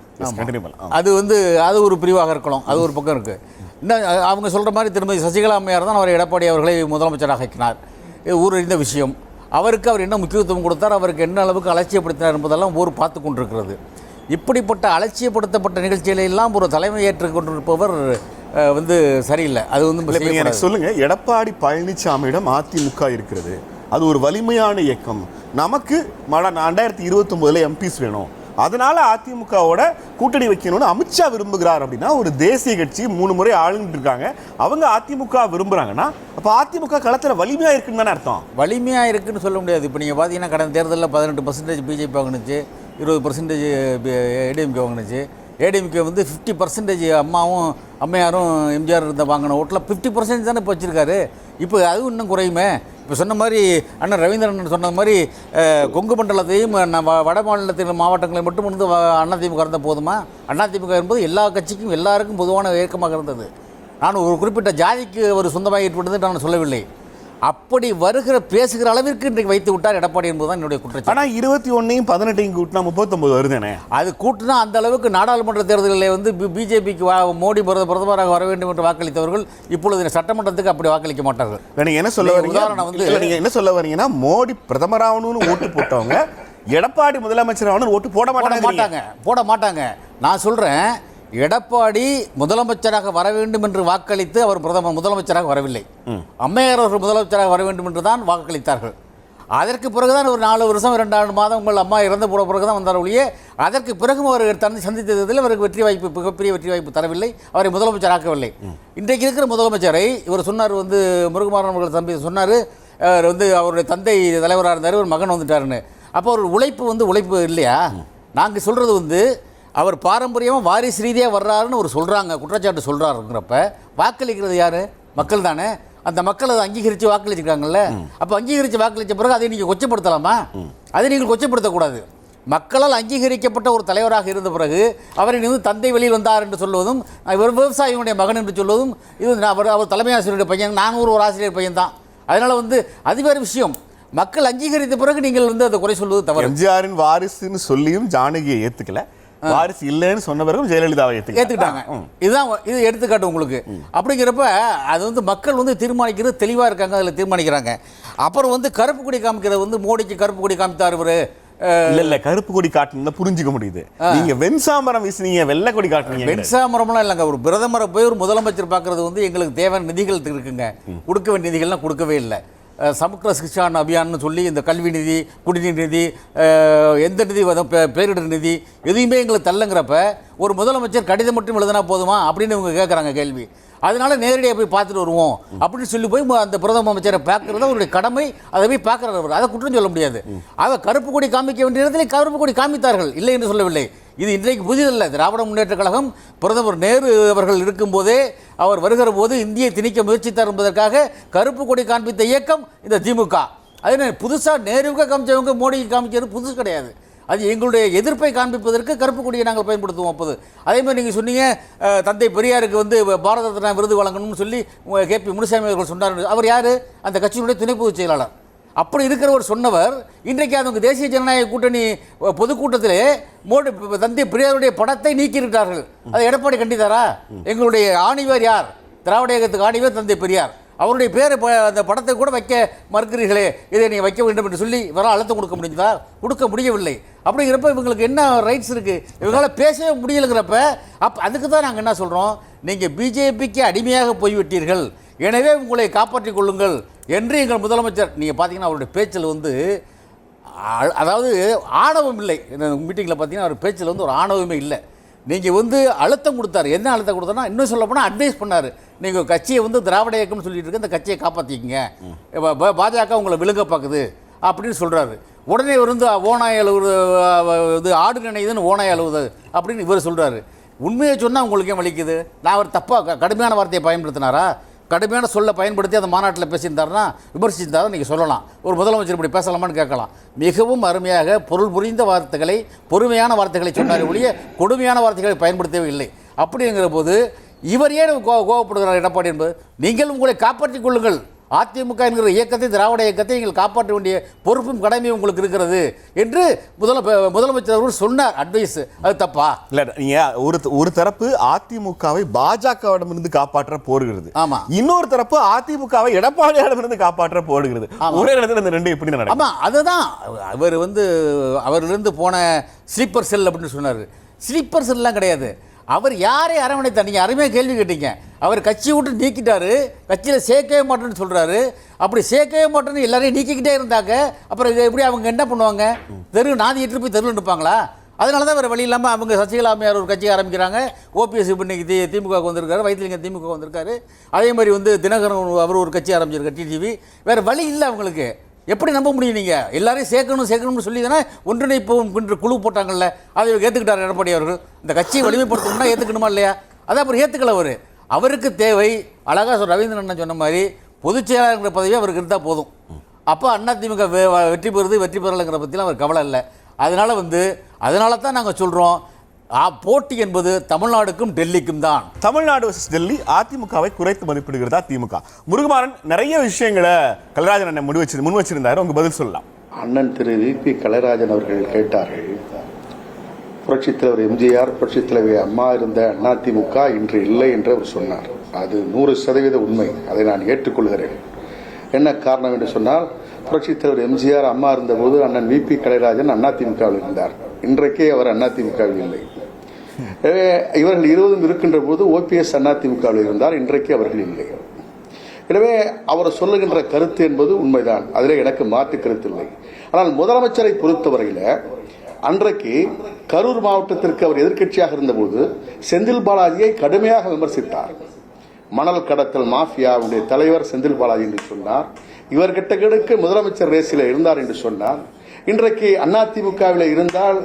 அது வந்து அது ஒரு பிரிவாக இருக்கலாம், அது ஒரு பக்கம் இருக்குது. இன்னும் அவங்க சொல்கிற மாதிரி திருமதி சசிகலா அம்மையார் தான் அவர் எடப்பாடி அவர்களை முதலமைச்சராக ஆக்கினார். ஊரறிந்த விஷயம். அவருக்கு அவர் என்ன முக்கியத்துவம் கொடுத்தார், அவருக்கு என்ன அளவுக்கு அலட்சியப்படுத்தினார் என்பதெல்லாம் ஊர் பார்த்து கொண்டிருக்கிறது. இப்படிப்பட்ட அலட்சியப்படுத்தப்பட்ட நிகழ்ச்சியிலெல்லாம் ஒரு தலைமை ஏற்றுக் கொண்டிருப்பவர் வந்து சரியில்லை. அது வந்து எனக்கு சொல்லுங்கள், எடப்பாடி பழனிசாமியிடம் அதிமுக இருக்கிறது, அது ஒரு வலிமையான இயக்கம். நமக்கு 2029 எம்பிஸ் வேணும், அதனால அதிமுகவோட கூட்டணி வைக்கணும்னு அமித்ஷா விரும்புகிறார் அப்படின்னா, ஒரு தேசிய கட்சி 3 முறை ஆளுங்கிட்டு இருக்காங்க, அவங்க அதிமுக விரும்புகிறாங்கன்னா அப்போ அதிமுக களத்தில் வலிமையாக இருக்குன்னு தானே அர்த்தம்? வலிமையாக இருக்குன்னு சொல்ல முடியாது. இப்போ நீங்கள் பார்த்தீங்கன்னா கடந்த தேர்தலில் 18% பிஜேபி வாங்கினுச்சு, 20% ஏடிஎம்கே வாங்கினுச்சு. ஏடிஎம்கே வந்து 50% அம்மாவும் அம்மையாரும் எம்ஜிஆர் இருந்த வாங்கின ஓட்டில் 50% தானே இப்போ வச்சுருக்காரு. இப்போ அதுவும் இன்னும் குறையுமே. இப்போ சொன்ன மாதிரி அண்ணன் ரவீந்திரன் சொன்ன மாதிரி கொங்கு மண்டலத்தையும் வட மாநிலத்தின் மாவட்டங்களை மட்டும் வந்து அதிமுக இருந்தால் போதுமா? அதிமுக என்பது எல்லா கட்சிக்கும் எல்லாருக்கும் பொதுவான இயக்கமாக இருந்தது. நான் ஒரு குறிப்பிட்ட ஜாதிக்கு ஒரு சொந்தமாக ஏற்பட்டது நான் சொல்லவில்லை. அப்படி பேசுகிற அளவிற்கு இன்றைக்கு வைத்து விட்டார் எடப்பாடி என்பதுதான் என்னுடைய குற்றச்சாட்டு. ஆனால் 21ஐயும் 18ஐயும் கூட்டினா 39 வருதுனே. அது கூட்டினா அந்த அளவுக்கு நாடாளுமன்ற தேர்தலில் வந்து பிஜேபிக்கு மோடி பிரதமராக வர வேண்டும் என்று வாக்களித்தவர்கள் இப்பொழுது சட்டமன்றத்துக்கு அப்படி வாக்களிக்க மாட்டார்கள். நீங்கள் என்ன சொல்ல வரீங்க? நீங்கள் என்ன சொல்ல வரீங்கன்னா, மோடி பிரதமராகணும்னு ஓட்டு போட்டவங்க எடப்பாடி முதலமைச்சர் ஆகணும்னு ஓட்டு போட மாட்டாங்க. நான் சொல்கிறேன், எடப்பாடி முதலமைச்சராக வர வேண்டும் என்று வாக்களித்து அவர் முதலமைச்சராக வரவில்லை. அம்மையார் அவர்கள் முதலமைச்சராக வர வேண்டும் என்று தான் வாக்களித்தார்கள். அதற்கு பிறகுதான் ஒரு 4 வருஷம் 2 மாதம் உங்கள் அம்மா இறந்து போன பிறகுதான் வந்தார் ஒழிய, அதற்கு பிறகும் அவர் சந்தித்ததில் அவருக்கு மிகப்பெரிய வெற்றி வாய்ப்பு தரவில்லை, அவரை முதலமைச்சராக்கவில்லை. இன்றைக்கு இருக்கிற முதலமைச்சரை இவர் சொன்னார் வந்து முருகமாறன் அவர்கள் தம்பி சொன்னார் வந்து அவருடைய தந்தை தலைவராக இருந்தார், ஒரு மகன் வந்துட்டாருன்னு. அப்போ ஒரு உழைப்பு இல்லையா? நாங்கள் சொல்கிறது வந்து அவர் பாரம்பரியமாக வாரிசு ரீதியாக வர்றாருன்னு ஒரு சொல்கிறாங்க, குற்றச்சாட்டு சொல்கிறாருங்கிறப்ப வாக்களிக்கிறது யார்? மக்கள் தானே. அந்த மக்கள் அதை அங்கீகரித்து வாக்களிச்சிருக்காங்கல்ல. அப்போ அங்கீகரித்து வாக்களித்த பிறகு அதை நீங்கள் கொச்சப்படுத்தலாமா? அதை நீங்கள் கொச்சப்படுத்தக்கூடாது. மக்களால் அங்கீகரிக்கப்பட்ட ஒரு தலைவராக இருந்த பிறகு அவரை வந்து தந்தை வெளியில் வந்தார் என்று சொல்வதும், இவர் விவசாயிகளுடைய மகன் என்று சொல்வதும், இது அவர் தலைமை ஆசிரியருடைய பையன், நான் ஒரு ஆசிரியர் பையன் தான். அதனால் வந்து அது வேறு விஷயம். மக்கள் அங்கீகரித்த பிறகு நீங்கள் வந்து அதை குறை சொல்வது தவறு. எம்ஜிஆரின் வாரிசுன்னு சொல்லியும் ஜானகியை ஏற்றுக்கல, வாரிசு இல்லைன்னு சொன்ன பிறகு ஜெயலலிதாவை ஏற்றுக்கிட்டாங்க. இது எடுத்துக்காட்டு உங்களுக்கு. அப்படிங்கிறப்ப அது வந்து மக்கள் வந்து தீர்மானிக்கிறது தெளிவாக இருக்காங்க, அதில் தீர்மானிக்கிறாங்க. அப்புறம் வந்து கருப்பு கொடி காமிக்கிறது வந்து மோடிக்கு கருப்பு கொடி காமித்தார் இவர், இல்ல கருப்பு கொடி காட்டுனீங்க புரிஞ்சுக்க முடியுது. நீங்க வெண்சாமரம் வீசுனீங்க, வெள்ளை கொடி காட்டுனீங்க. வெண்சாமரம்லாம் இல்லைங்க. ஒரு பிரதமரை போய் ஒரு முதலமைச்சர் பார்க்கறது வந்து எங்களுக்கு தேவையான நிதிகள் இருக்குங்க. கொடுக்க வேண்டிய நிதிகள்லாம் கொடுக்கவே இல்லை. சமுத்திர சிக்ஷான் அபியான்னு சொல்லி இந்த கல்வி நிதி, குடிநீர் நிதி, எந்த நிதி பேரிடர் நிதி எதுவுமே எங்களுக்கு தள்ளுங்கிறப்ப ஒரு முதலமைச்சர் கடிதம் மட்டும் எழுதினா போதுமா அப்படின்னு இவங்க கேட்குறாங்க கேள்வி. அதனால நேரடியாக போய் பார்த்துட்டு வருவோம் அப்படின்னு சொல்லி போய் அந்த பிரதம அமைச்சரை பார்க்கறது அவருடைய கடமை. அதை போய் பார்க்குறவர், அதை குற்றம் சொல்ல முடியாது. அதை கருப்பு கொடி காமிக்க வேண்டிய இடத்துல கருப்பு கொடி காமித்தார்கள், இல்லை என்று சொல்லவில்லை. இது இன்றைக்கு புதிதல்ல. திராவிட முன்னேற்ற கழகம் பிரதமர் நேரு அவர்கள் இருக்கும்போதே அவர் வருகிற போது இந்தியை திணிக்க முயற்சித்தார் என்பதற்காக கருப்பு கொடி காண்பித்த இயக்கம் இந்த திமுக. அது புதுசாக நேருவுக்கு காமிச்சவங்க மோடிக்கு காமிக்கிறது புதுசு கிடையாது. அது எங்களுடைய எதிர்ப்பை காண்பிப்பதற்கு கருப்பு கொடியை நாங்கள் பயன்படுத்துவோம். அப்போது அதே மாதிரி நீங்கள் சொன்னீங்க தந்தை பெரியாருக்கு வந்து பாரத ரத்னா விருது வழங்கணும்னு சொல்லி KP முனுசாமி அவர்கள் சொன்னார். அவர் யார்? அந்த கட்சியினுடைய துணை பொதுச் செயலாளர். அப்படி இருக்கிறவர் சொன்னவர் இன்றைக்கு அவங்க தேசிய ஜனநாயக கூட்டணி பொதுக்கூட்டத்திலே மோடி தந்தை பெரியாருடைய படத்தை நீக்கிவிட்டார்கள். அதை எடப்பாடி கண்டித்தாரா? எங்களுடைய ஆணிவர் யார்? திராவிட இயக்கத்துக்கு ஆணிவர் தந்தை பெரியார். அவருடைய பேர் அந்த படத்தை கூட வைக்க மறுக்கிறீர்களே, இதை நீங்கள் வைக்க வேண்டும் என்று சொல்லி வர அழுத்தம் கொடுக்க முடிஞ்சதா? கொடுக்க முடியவில்லை. அப்படிங்கிறப்ப இவங்களுக்கு என்ன ரைட்ஸ் இருக்குது? இவங்களால் பேசவே முடியலைங்கிறப்ப அதுக்கு தான் நாங்கள் என்ன சொல்கிறோம், நீங்கள் பிஜேபிக்கு அடிமையாக போய்விட்டீர்கள், எனவே உங்களை காப்பாற்றிக் கொள்ளுங்கள் என்று எங்கள் முதலமைச்சர். நீங்கள் பார்த்தீங்கன்னா அவருடைய பேச்சில் வந்து அதாவது ஆணவம் இல்லை. இந்த மீட்டிங்கில் பார்த்தீங்கன்னா அவர் பேச்சில் வந்து ஒரு ஆணவமே இல்லை. நீங்கள் வந்து அழுத்தம் கொடுத்தாரு. என்ன அழுத்தம் கொடுத்தாருன்னா, இன்னும் சொல்ல போனால் அட்வைஸ் பண்ணார். நீங்கள் கட்சியை வந்து திராவிட இயக்கம்னு சொல்லிட்டு இருக்க, இந்த கட்சியை காப்பாற்றிக்கிங்க, பாஜக உங்களை விழுங்க பார்க்குது அப்படின்னு சொல்கிறாரு. உடனே இவர் வந்து ஓனாய் அழுவுது, இது ஆடு நினைதுன்னு ஓனாய் அழுவுது அப்படின்னு இவர் சொல்கிறாரு. உண்மையை சொன்னால் உங்களுக்கு ஏன் வலிக்குது? நான் அவர் தப்பாக கடுமையான வார்த்தையை பயன்படுத்தினாரா? கடுமையான சொல்ல பயன்படுத்தி அந்த மாநாட்டில் பேசியிருந்தாருன்னா விமர்சித்தாரா நீங்கள் சொல்லலாம். ஒரு முதலமைச்சர் இப்படி பேசலாமான்னு கேட்கலாம். மிகவும் அருமையாக பொருள் புரிந்த வார்த்தைகளை, பொறுமையான வார்த்தைகளை சொன்னார் ஒழிய கொடுமையான வார்த்தைகளை பயன்படுத்தவே இல்லை. அப்படிங்கிற போது இவர் ஏன் கோவப்படுகிறார் எடப்பாடி என்பது? நீங்கள் உங்களை காப்பாற்றிக் கொள்ளுங்கள், அதிமுக என்கிற இயக்கத்தை, திராவிட இயக்கத்தை நீங்கள் காப்பாற்ற வேண்டிய பொறுப்பும் கடமையும் உங்களுக்கு இருக்கிறது என்று முதலமைச்சர் அவர்கள் சொன்னார். அட்வைஸ் அது தப்பா? இல்ல, நீங்க ஒரு தரப்பு அதிமுகவை பாஜகவிடமிருந்து காப்பாற்ற போடுகிறது. ஆமா. இன்னொரு தரப்பு அதிமுகவை எடப்பாடியிடமிருந்து காப்பாற்ற போடுகிறது. ஒரே இடத்துல இந்த ரெண்டு எப்படி நடக்கும்? ஆமா, அதுதான் அவர் வந்து அவரிலிருந்து போன ஸ்லீப்பர் செல் அப்படின்னு சொன்னார். ஸ்லீப்பர் செல்லாம் கிடையாது. அவர் யாரை அரவணைத்தார்? நீங்கள் அருமையாக கேள்வி கேட்டீங்க. அவர் கட்சி விட்டு நீக்கிட்டாரு, கட்சியில் சேர்க்கவே மாட்டேன்னு சொல்கிறாரு. அப்படி சேர்க்கவே மாட்டேன்னு எல்லாரையும் நீக்கிக்கிட்டே இருந்தாங்க. அப்புறம் எப்படி அவங்க என்ன பண்ணுவாங்க? நாதிட்டு போய் தெருவில் நிற்பாங்களா? அதனால தான் வேறு வழி இல்லாமல் அவங்க சசிகலா அம்மையார் ஒரு கட்சி ஆரம்பிக்கிறாங்க. OPS இப்போ இன்னைக்கு திமுக வந்திருக்காரு, வைத்திலிங்கம் திமுக வந்திருக்காரு. அதே மாதிரி வந்து தினகரன் அவர் ஒரு கட்சி ஆரம்பிச்சிருக்காரு, TTV. வேறு வழி இல்லை அவங்களுக்கு. எப்படி நம்ப முடியும்? நீங்கள் எல்லாரையும் சேர்க்கணும்னு சொல்லி தானே ஒன்றிணைப்போம் என்று குழு போட்டாங்கல்ல, அதை ஏற்றுக்கிட்டார் எடப்பாடி அவர்கள். இந்த கட்சியை வலிமைப்படுத்தணும்னா ஏற்றுக்கணுமா இல்லையா? அதை அப்புறம் ஏற்றுக்கல. அவருக்கு தேவை அழகாக ரவீந்திரன் சொன்ன மாதிரி பொதுச் செயலாளர்ங்கிற பதவி அவருக்கு இருந்தால் போதும். அப்போ அதிமுக வெற்றி பெறலைங்கிற பற்றிலாம் அவர் கவலை இல்லை. அதனால தான் நாங்கள் சொல்கிறோம், போட்டி என்பது தமிழ்நாடுக்கும் டெல்லிக்கும் தான். தமிழ்நாடு vs டெல்லி அதிமுகவை குறைத்து மதிப்பிடுகிறதா திமுக? முருகமாறன் நிறைய விஷயங்களை கலைராஜன் அண்ணன் முன் வச்சிருந்தாரு, உங்க பதில் சொல்லலாம். அண்ணன் திரு VP கலைராஜன் அவர்கள் கேட்டார்கள், புரட்சித் தலைவர் MGR, புரட்சித் தலைவர் அம்மா இருந்த அதிமுக இன்று இல்லை என்று அவர் சொன்னார். அது 100% உண்மை. அதை நான் ஏற்றுக்கொள்கிறேன். என்ன காரணம் என்று சொன்னால், புரட்சித் தலைவர் MGR அம்மா இருந்தபோது அண்ணன் VP கலைராஜன் அதிமுகவில் இருந்தார். இன்றைக்கே அவர் அதிமுகவில் இல்லை. இவர்கள் 20 இருக்கின்ற போது OPS அதிமுகவில் இருந்தார். இன்றைக்கு அவர்கள் இல்லை. எனவே அவர் சொல்லுகின்ற கருத்து என்பது உண்மைதான். அதில் எனக்கு மாற்று கருத்து இல்லை. ஆனால் முதலமைச்சரை பொறுத்தவரையில் அன்றைக்கு கரூர் மாவட்டத்திற்கு அவர் எதிர்க்கட்சியாக இருந்தபோது செந்தில் பாலாஜியை கடுமையாக விமர்சித்தார். மணல் கடத்தல் மாஃபியாவுடைய தலைவர் செந்தில் பாலாஜி என்று சொன்னார். இவர் கிட்டக்கு முதலமைச்சர் ரேசில் இருந்தார் என்று சொன்னார். இன்றைக்கு அதிமுகவில் இருந்தால்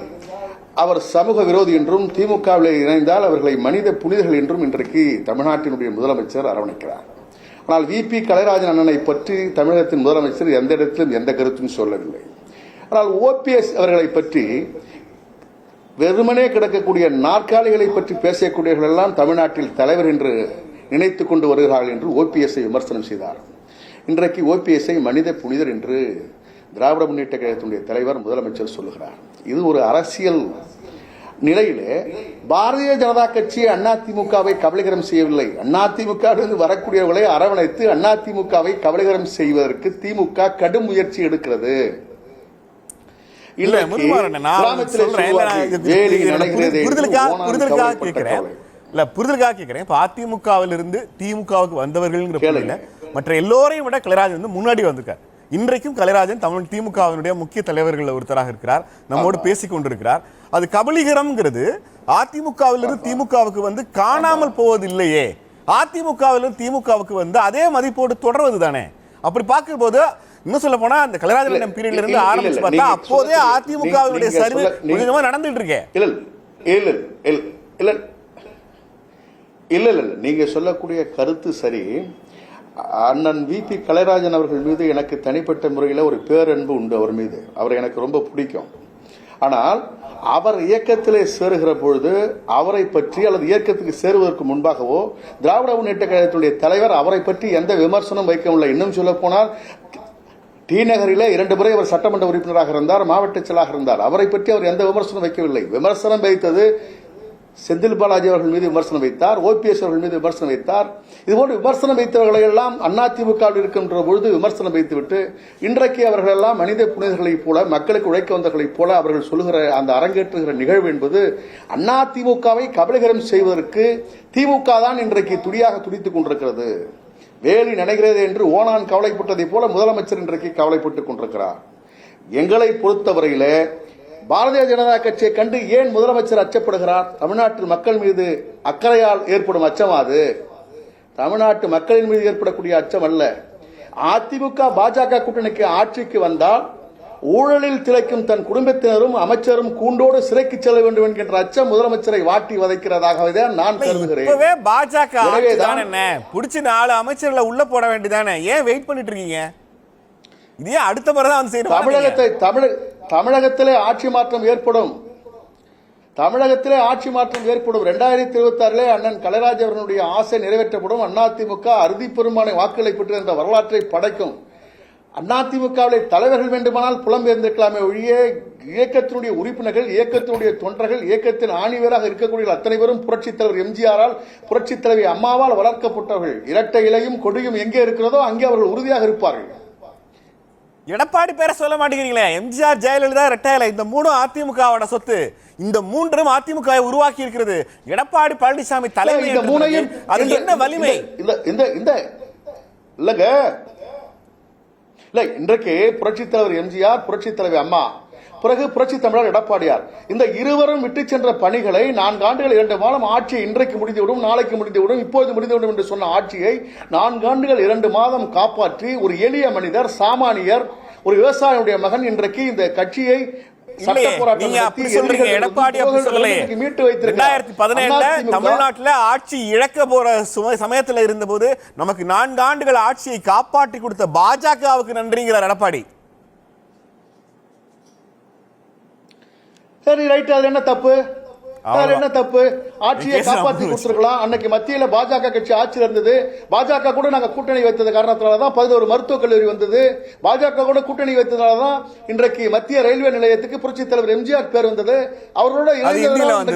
அவர் சமூக விரோதி என்றும், திமுகவில் இணைந்தால் அவர்களை மனித புனிதர்கள் என்றும் இன்றைக்கு தமிழ்நாட்டினுடைய முதலமைச்சர் அரவணைக்கிறார். ஆனால் VP கலைராஜன் அண்ணனை பற்றி தமிழகத்தின் முதலமைச்சர் எந்த இடத்திலும் எந்த கருத்தும் சொல்லவில்லை. ஆனால் OPS அவர்களை பற்றி வெறுமனே கிடக்கக்கூடிய நாற்காலிகளை பற்றி பேசக்கூடியவர்கள் எல்லாம் தமிழ்நாட்டில் தலைவர் என்று நினைத்துக் கொண்டு வருகிறார்கள் என்று OPS-ஐ விமர்சனம் செய்தார். இன்றைக்கு OPS-ஐ மனித புனிதர் என்று திராவிட முன்னேற்ற கழகத்தினுடைய தலைவர் முதலமைச்சர் சொல்லுகிறார். இது ஒரு அரசியல் நிலையிலே பாரதிய ஜனதா கட்சி அதிமுகவை கபலீகரம் செய்யவில்லை. அதிமுகவிலிருந்து வரக்கூடியவர்களை அரவணைத்து அதிமுகவை கபலீகரம் செய்வதற்கு திமுக கடும் முயற்சி எடுக்கிறது. இல்ல முதுமாறன், நான் சொல்றேன், புரிதலுக்காக கேட்கிறேன். இல்ல புரிதலுக்காக கேட்கிறேன். இப்ப அதிமுகவிலிருந்து திமுகவுக்கு வந்தவர்கள்ங்கிற புள்ளியில மற்ற எல்லோரையும் விட கலைராஜன் வந்து முன்னாடி வந்திருக்கார். இன்றைக்கும் கலைராஜன் தமிழ் திமுகவினுடைய முக்கிய தலைவர்கள் ஒருத்தராக இருக்கிறார், நம்மோடு பேசிக் கொண்டிருக்கிறார். அது கபலீகரம்ங்கிறது அதிமுகவிலிருந்து திமுகவுக்கு வந்து காணாமல் போவதில்லையே, அதிமுகவிலிருந்து திமுகவுக்கு வந்து அதே மதிப்போடு தொடர்வது தானே. அப்படி பார்க்கும்போது இன்னும் சொல்ல போனா அந்த கலைராஜன் பீரியட்ல இருந்து ஆரம்பிச்சு பார்த்தா அப்போதே அதிமுகவினுடைய சரிவு கொஞ்சமா நடந்துட்டு இருக்கேன். இல்ல நீங்க சொல்லக்கூடிய கருத்து சரி. அண்ணன் விபி கலைராஜன் அவர்கள் மீது எனக்கு தனிப்பட்ட முறையில் ஒரு பேரன்பு உண்டு. அவர் மீது அவரை எனக்கு ரொம்ப பிடிக்கும். ஆனால் அவர் இயக்கத்திலே சேருகிற பொழுது அவரை பற்றி அல்லது இயக்கத்துக்கு சேருவதற்கு முன்பாகவோ திராவிட முன்னேற்ற கழகத்துடைய தலைவர் அவரை பற்றி எந்த விமர்சனம் வைக்கவில்லை. இன்னும் சொல்ல போனால் டி நகரிலே 2 முறை அவர் சட்டமன்ற உறுப்பினராக இருந்தார், மாவட்ட செயலாளராக இருந்தார். அவரை பற்றி அவர் எந்த விமர்சனம் வைக்கவில்லை. விமர்சனம் வைத்தது செந்தில் பாலாஜி அவர்கள் மீது விமர்சனம் வைத்தார், ஓபிஎஸ் அவர்கள் மீது விமர்சனம் வைத்தார். இதுபோன்று விமர்சனம் வைத்தவர்களை எல்லாம் அதிமுக இருக்கின்ற பொழுது விமர்சனம் வைத்துவிட்டு இன்றைக்கு அவர்கள் எல்லாம் மனித புனிதர்களைப் போல, மக்களுக்கு உழைக்க வந்தவர்களைப் போல அவர்கள் சொல்லுகிற அந்த அரங்கேற்றுகிற நிகழ்வு என்பது அதிமுகவை கபலீகரம் செய்வதற்கு திமுக தான் இன்றைக்கு துடியாக துடித்துக் கொண்டிருக்கிறது. வேலி நனைகிறது என்று ஓனான் கவலைப்பட்டதை போல முதலமைச்சர் இன்றைக்கு கவலைப்பட்டுக் கொண்டிருக்கிறார். எங்களை பொறுத்தவரையில பாரதிய ஜனதா கட்சியை கண்டு ஏன் முதலமைச்சர் அச்சப்படுகிறார்? தமிழ்நாட்டு மக்கள் மீது அக்கறையால் ஏற்படும் அச்சம் அது. தமிழ்நாட்டு மக்களின் மீது ஏற்படக்கூடிய அச்சம் அல்ல. அதிமுக பாஜக கூட்டணிக்கு ஆட்சிக்கு வந்தால் ஊழலில் திளைக்கும் தன் குடும்பத்தினரும் அமைச்சரும் கூண்டோடு சிறைக்கு செல்ல வேண்டும் என்கின்ற அச்சம் முதலமைச்சரை வாட்டி வதைக்கிறதாகவே நான் கருதுகிறேன். பாஜக புடிச்சு 4 அமைச்சர்களை உள்ள போட வேண்டியதானே, ஏன் வெயிட் பண்ணிட்டு இருக்கீங்க? இதே அடுத்த முறை தான் வந்து செய்யணும். தமிழகத்திலே ஆட்சி மாற்றம் ஏற்படும். தமிழகத்திலே ஆட்சி மாற்றம் ஏற்படும். 2026 அண்ணன் கலைராஜ் அவர்களுடைய ஆசை நிறைவேற்றப்படும். அதிமுக அறுதி பெரும்பான்மை வாக்குகளை பெற்று என்ற வரலாற்றை படைக்கும். அதிமுகவிலே தலைவர்கள் வேண்டுமானால் புலம்பெயர்ந்திருக்கலாமே ஒழிய இயக்கத்தினுடைய உறுப்பினர்கள், இயக்கத்தினுடைய தொண்டர்கள், இயக்கத்தின் ஆணிவேராக இருக்கக்கூடிய அத்தனை பேரும் புரட்சித் தலைவர் எம்ஜிஆரால், புரட்சித் தலைவி அம்மாவால் வளர்க்கப்பட்டவர்கள். இரட்டை இலையும் கொடியும் எங்கே இருக்கிறதோ அங்கே அவர்கள் உறுதியாக இருப்பார்கள். எடப்பாடி பேரை சொல்ல மாட்டேங்கிறீங்களே. எம்ஜிஆர், ஜெயலலிதா, ரெட்டையில இந்த 3 அதிமுகவோட சொத்து. இந்த 3ம் அதிமுக உருவாக்கி இருக்கிறது. எடப்பாடி பழனிசாமி தலைமை. அது என்ன வலிமை? இல்ல இன்றைக்கு புரட்சித் தலைவர் எம்ஜிஆர், புரட்சித் தலைவி அம்மா, பிறகு புரட்சி தமிழர் எடப்பாடியார், இந்த இருவரும் விட்டு சென்ற பணிகளை 4 ஆண்டுகள் 2 மாதம் ஆட்சி இன்றைக்கு முடிந்துவிடும், நாளைக்கு முடிந்துவிடும், இப்போது முடிந்துவிடும் என்று சொன்ன ஆட்சியை 4 ஆண்டுகள் 2 மாதம் காப்பாற்றி ஒரு எளிய மனிதர், சாமானியர், ஒரு விவசாயியுடைய மகன் இன்றைக்கு இந்த கட்சியை தமிழ்நாட்டில் ஆட்சி இழக்க போற சமயத்தில் இருந்தபோது நமக்கு 4 ஆண்டுகள் ஆட்சியை காப்பாற்றி கொடுத்த பாஜகவுக்கு நன்றிங்கிறார் எடப்பாடி. சரி, ரைட். அது என்ன தப்பு? என்ன தப்பு? ஆட்சியை காப்பாற்றி கொடுத்திருக்கலாம். அன்னைக்கு மத்தியில பாஜக கட்சி ஆட்சியில் இருந்தது. பாஜக கூட நாங்க கூட்டணி வைத்தது காரணத்தினாலதான் 11 மருத்துவக் கல்லூரி வந்தது. பாஜக கூட கூட்டணி வைத்ததாலதான் இன்றைக்கு மத்திய ரயில்வே நிலையத்துக்கு புரட்சித் தலைவர் எம்ஜிஆர் பேர் வந்தது. அவர்களோட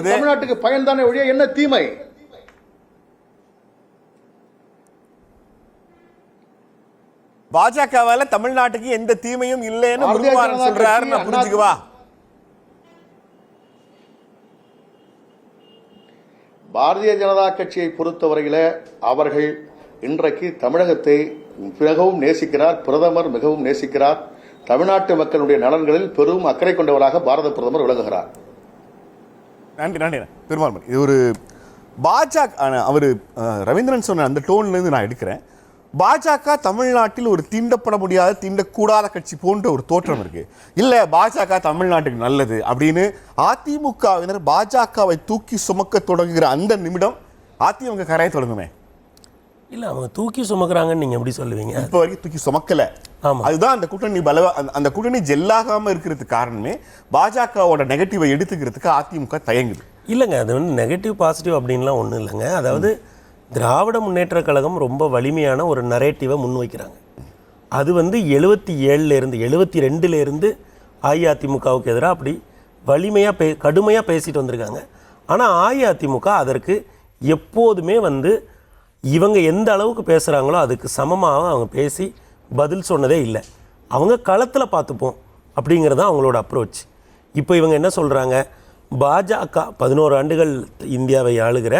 தமிழ்நாட்டுக்கு பயன்தானே ஒழிய என்ன தீமை? பாஜகவால தமிழ்நாட்டுக்கு எந்த தீமையும் இல்லைன்னு சொல்றாரு. நான் புரிஞ்சுக்குவா. பாரதிய ஜனதா கட்சியை பொறுத்தவரையில அவர்கள் இன்றைக்கு தமிழகத்தை மிகவும் நேசிக்கிறார். பிரதமர் மிகவும் நேசிக்கிறார். தமிழ்நாட்டு மக்களுடைய நலன்களில் பெரும் அக்கறை கொண்டவராக பாரத பிரதமர் விளங்குகிறார். நன்றி நன்றி பெருமாள். இது ஒரு பாஜக அவர் ரவீந்திரன் சொன்ன அந்த டோன்ல இருந்து நான் எடுக்கிறேன். பாஜக தமிழ்நாட்டில் ஒரு தீண்டப்பட முடியாத, தீண்டக்கூடாத கட்சி போன்ற ஒரு தோற்றம் இருக்கு. இல்ல பாஜக தமிழ்நாட்டுக்கு நல்லது அப்படின்னு அதிமுகவினர் பாஜகவை தூக்கி சுமக்க தொடங்குகிற அந்த நிமிடம் அதிமுக கரையை தொடங்குமே. இல்ல அவங்க தூக்கி சுமக்குறாங்கன்னு நீங்க எப்படி சொல்லுவீங்க? இப்ப வரைக்கும் தூக்கி சுமக்கல. அதுதான் அந்த கூட்டணி அந்த கூட்டணி ஜெல்லாகாம இருக்கிறதுக்கு காரணமே பாஜகவோட நெகட்டிவை எடுத்துக்கிறதுக்கு அதிமுக தயங்குது. இல்லைங்க, அது வந்து நெகட்டிவ் பாசிட்டிவ் அப்படின்லாம் ஒன்றும் இல்லைங்க. அதாவது திராவிட முன்னேற்ற கழகம் ரொம்ப வலிமையான ஒரு நரேட்டிவை முன்வைக்கிறாங்க. அது வந்து 77லேருந்து 72லேருந்து அஇஅதிமுகவுக்கு எதிராக அப்படி வலிமையாக கடுமையாக பேசிட்டு வந்திருக்காங்க. ஆனால் அஇஅதிமுக அதற்கு எப்போதுமே வந்து இவங்க எந்த அளவுக்கு பேசுகிறாங்களோ அதுக்கு சமமாக அவங்க பேசி பதில் சொன்னதே இல்லை. அவங்க களத்தில் பார்த்துப்போம் அப்படிங்கிறது தான் அவங்களோட அப்ரோச். இப்போ இவங்க என்ன சொல்கிறாங்க, பாஜக 11 ஆண்டுகள் இந்தியாவை ஆளுகிற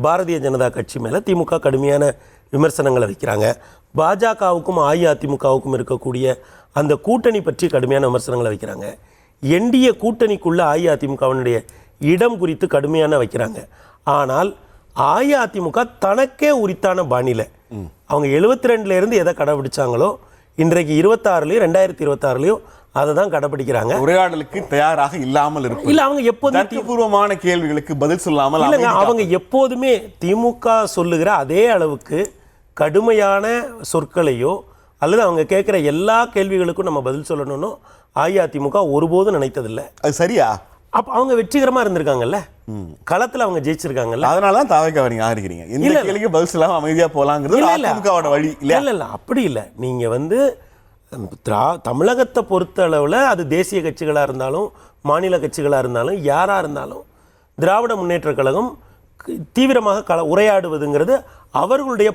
பாரதிய ஜனதா கட்சி மேலே திமுக கடுமையான விமர்சனங்களை வைக்கிறாங்க. பாஜகவுக்கும் அஇஅதிமுகவுக்கும் இருக்கக்கூடிய அந்த கூட்டணி பற்றி கடுமையான விமர்சனங்களை வைக்கிறாங்க. என்டிஏ கூட்டணிக்குள்ள அஇஅதிமுகவினுடைய இடம் குறித்து கடுமையான வைக்கிறாங்க. ஆனால் அஇஅதிமுக தனக்கே உரித்தான பாணியில் அவங்க 72 இருந்து எதை கடைபிடிச்சாங்களோ இன்றைக்கு 26 2026 அதை தான் கடைபிடிக்கிறாங்க. உரையாடலுக்கு தயாராக இல்லாமல் இருக்கும். இல்லை, அவங்க எப்போதுமே தர்க்கபூர்வமான கேள்விகளுக்கு பதில் சொல்லாமல் இல்லைங்க, அவங்க எப்போதுமே திமுக சொல்லுகிற அதே அளவுக்கு கடுமையான சொற்களையோ அல்லது அவங்க கேட்குற எல்லா கேள்விகளுக்கும் நம்ம பதில் சொல்லணும்னு அஇஅதிமுக ஒருபோதும் நினைத்ததில்லை. அது சரியா? அப்போ அவங்க வெற்றிகரமாக இருந்திருக்காங்கல்ல, களத்தில் அவங்க ஜெயிச்சிருக்காங்கல்ல. அதனால தான் தாவேக்கா வரீங்க ஆகிறீங்க. இந்த கேள்விக்கு பதில் சொல்லாமல் அமைதியாக போகலாங்கிறது அதிமுகவோட வழி இல்லையா? இல்லை, அப்படி இல்லை. நீங்கள் தமிழகத்தை பொறுத்த அளவில் அது தேசிய கட்சிகளாக இருந்தாலும் மாநில கட்சிகளாக இருந்தாலும் யாராக இருந்தாலும் திராவிட முன்னேற்ற கழகம் தீவிரமாக உரையாடுவதுங்கிறது அவர்களுடைய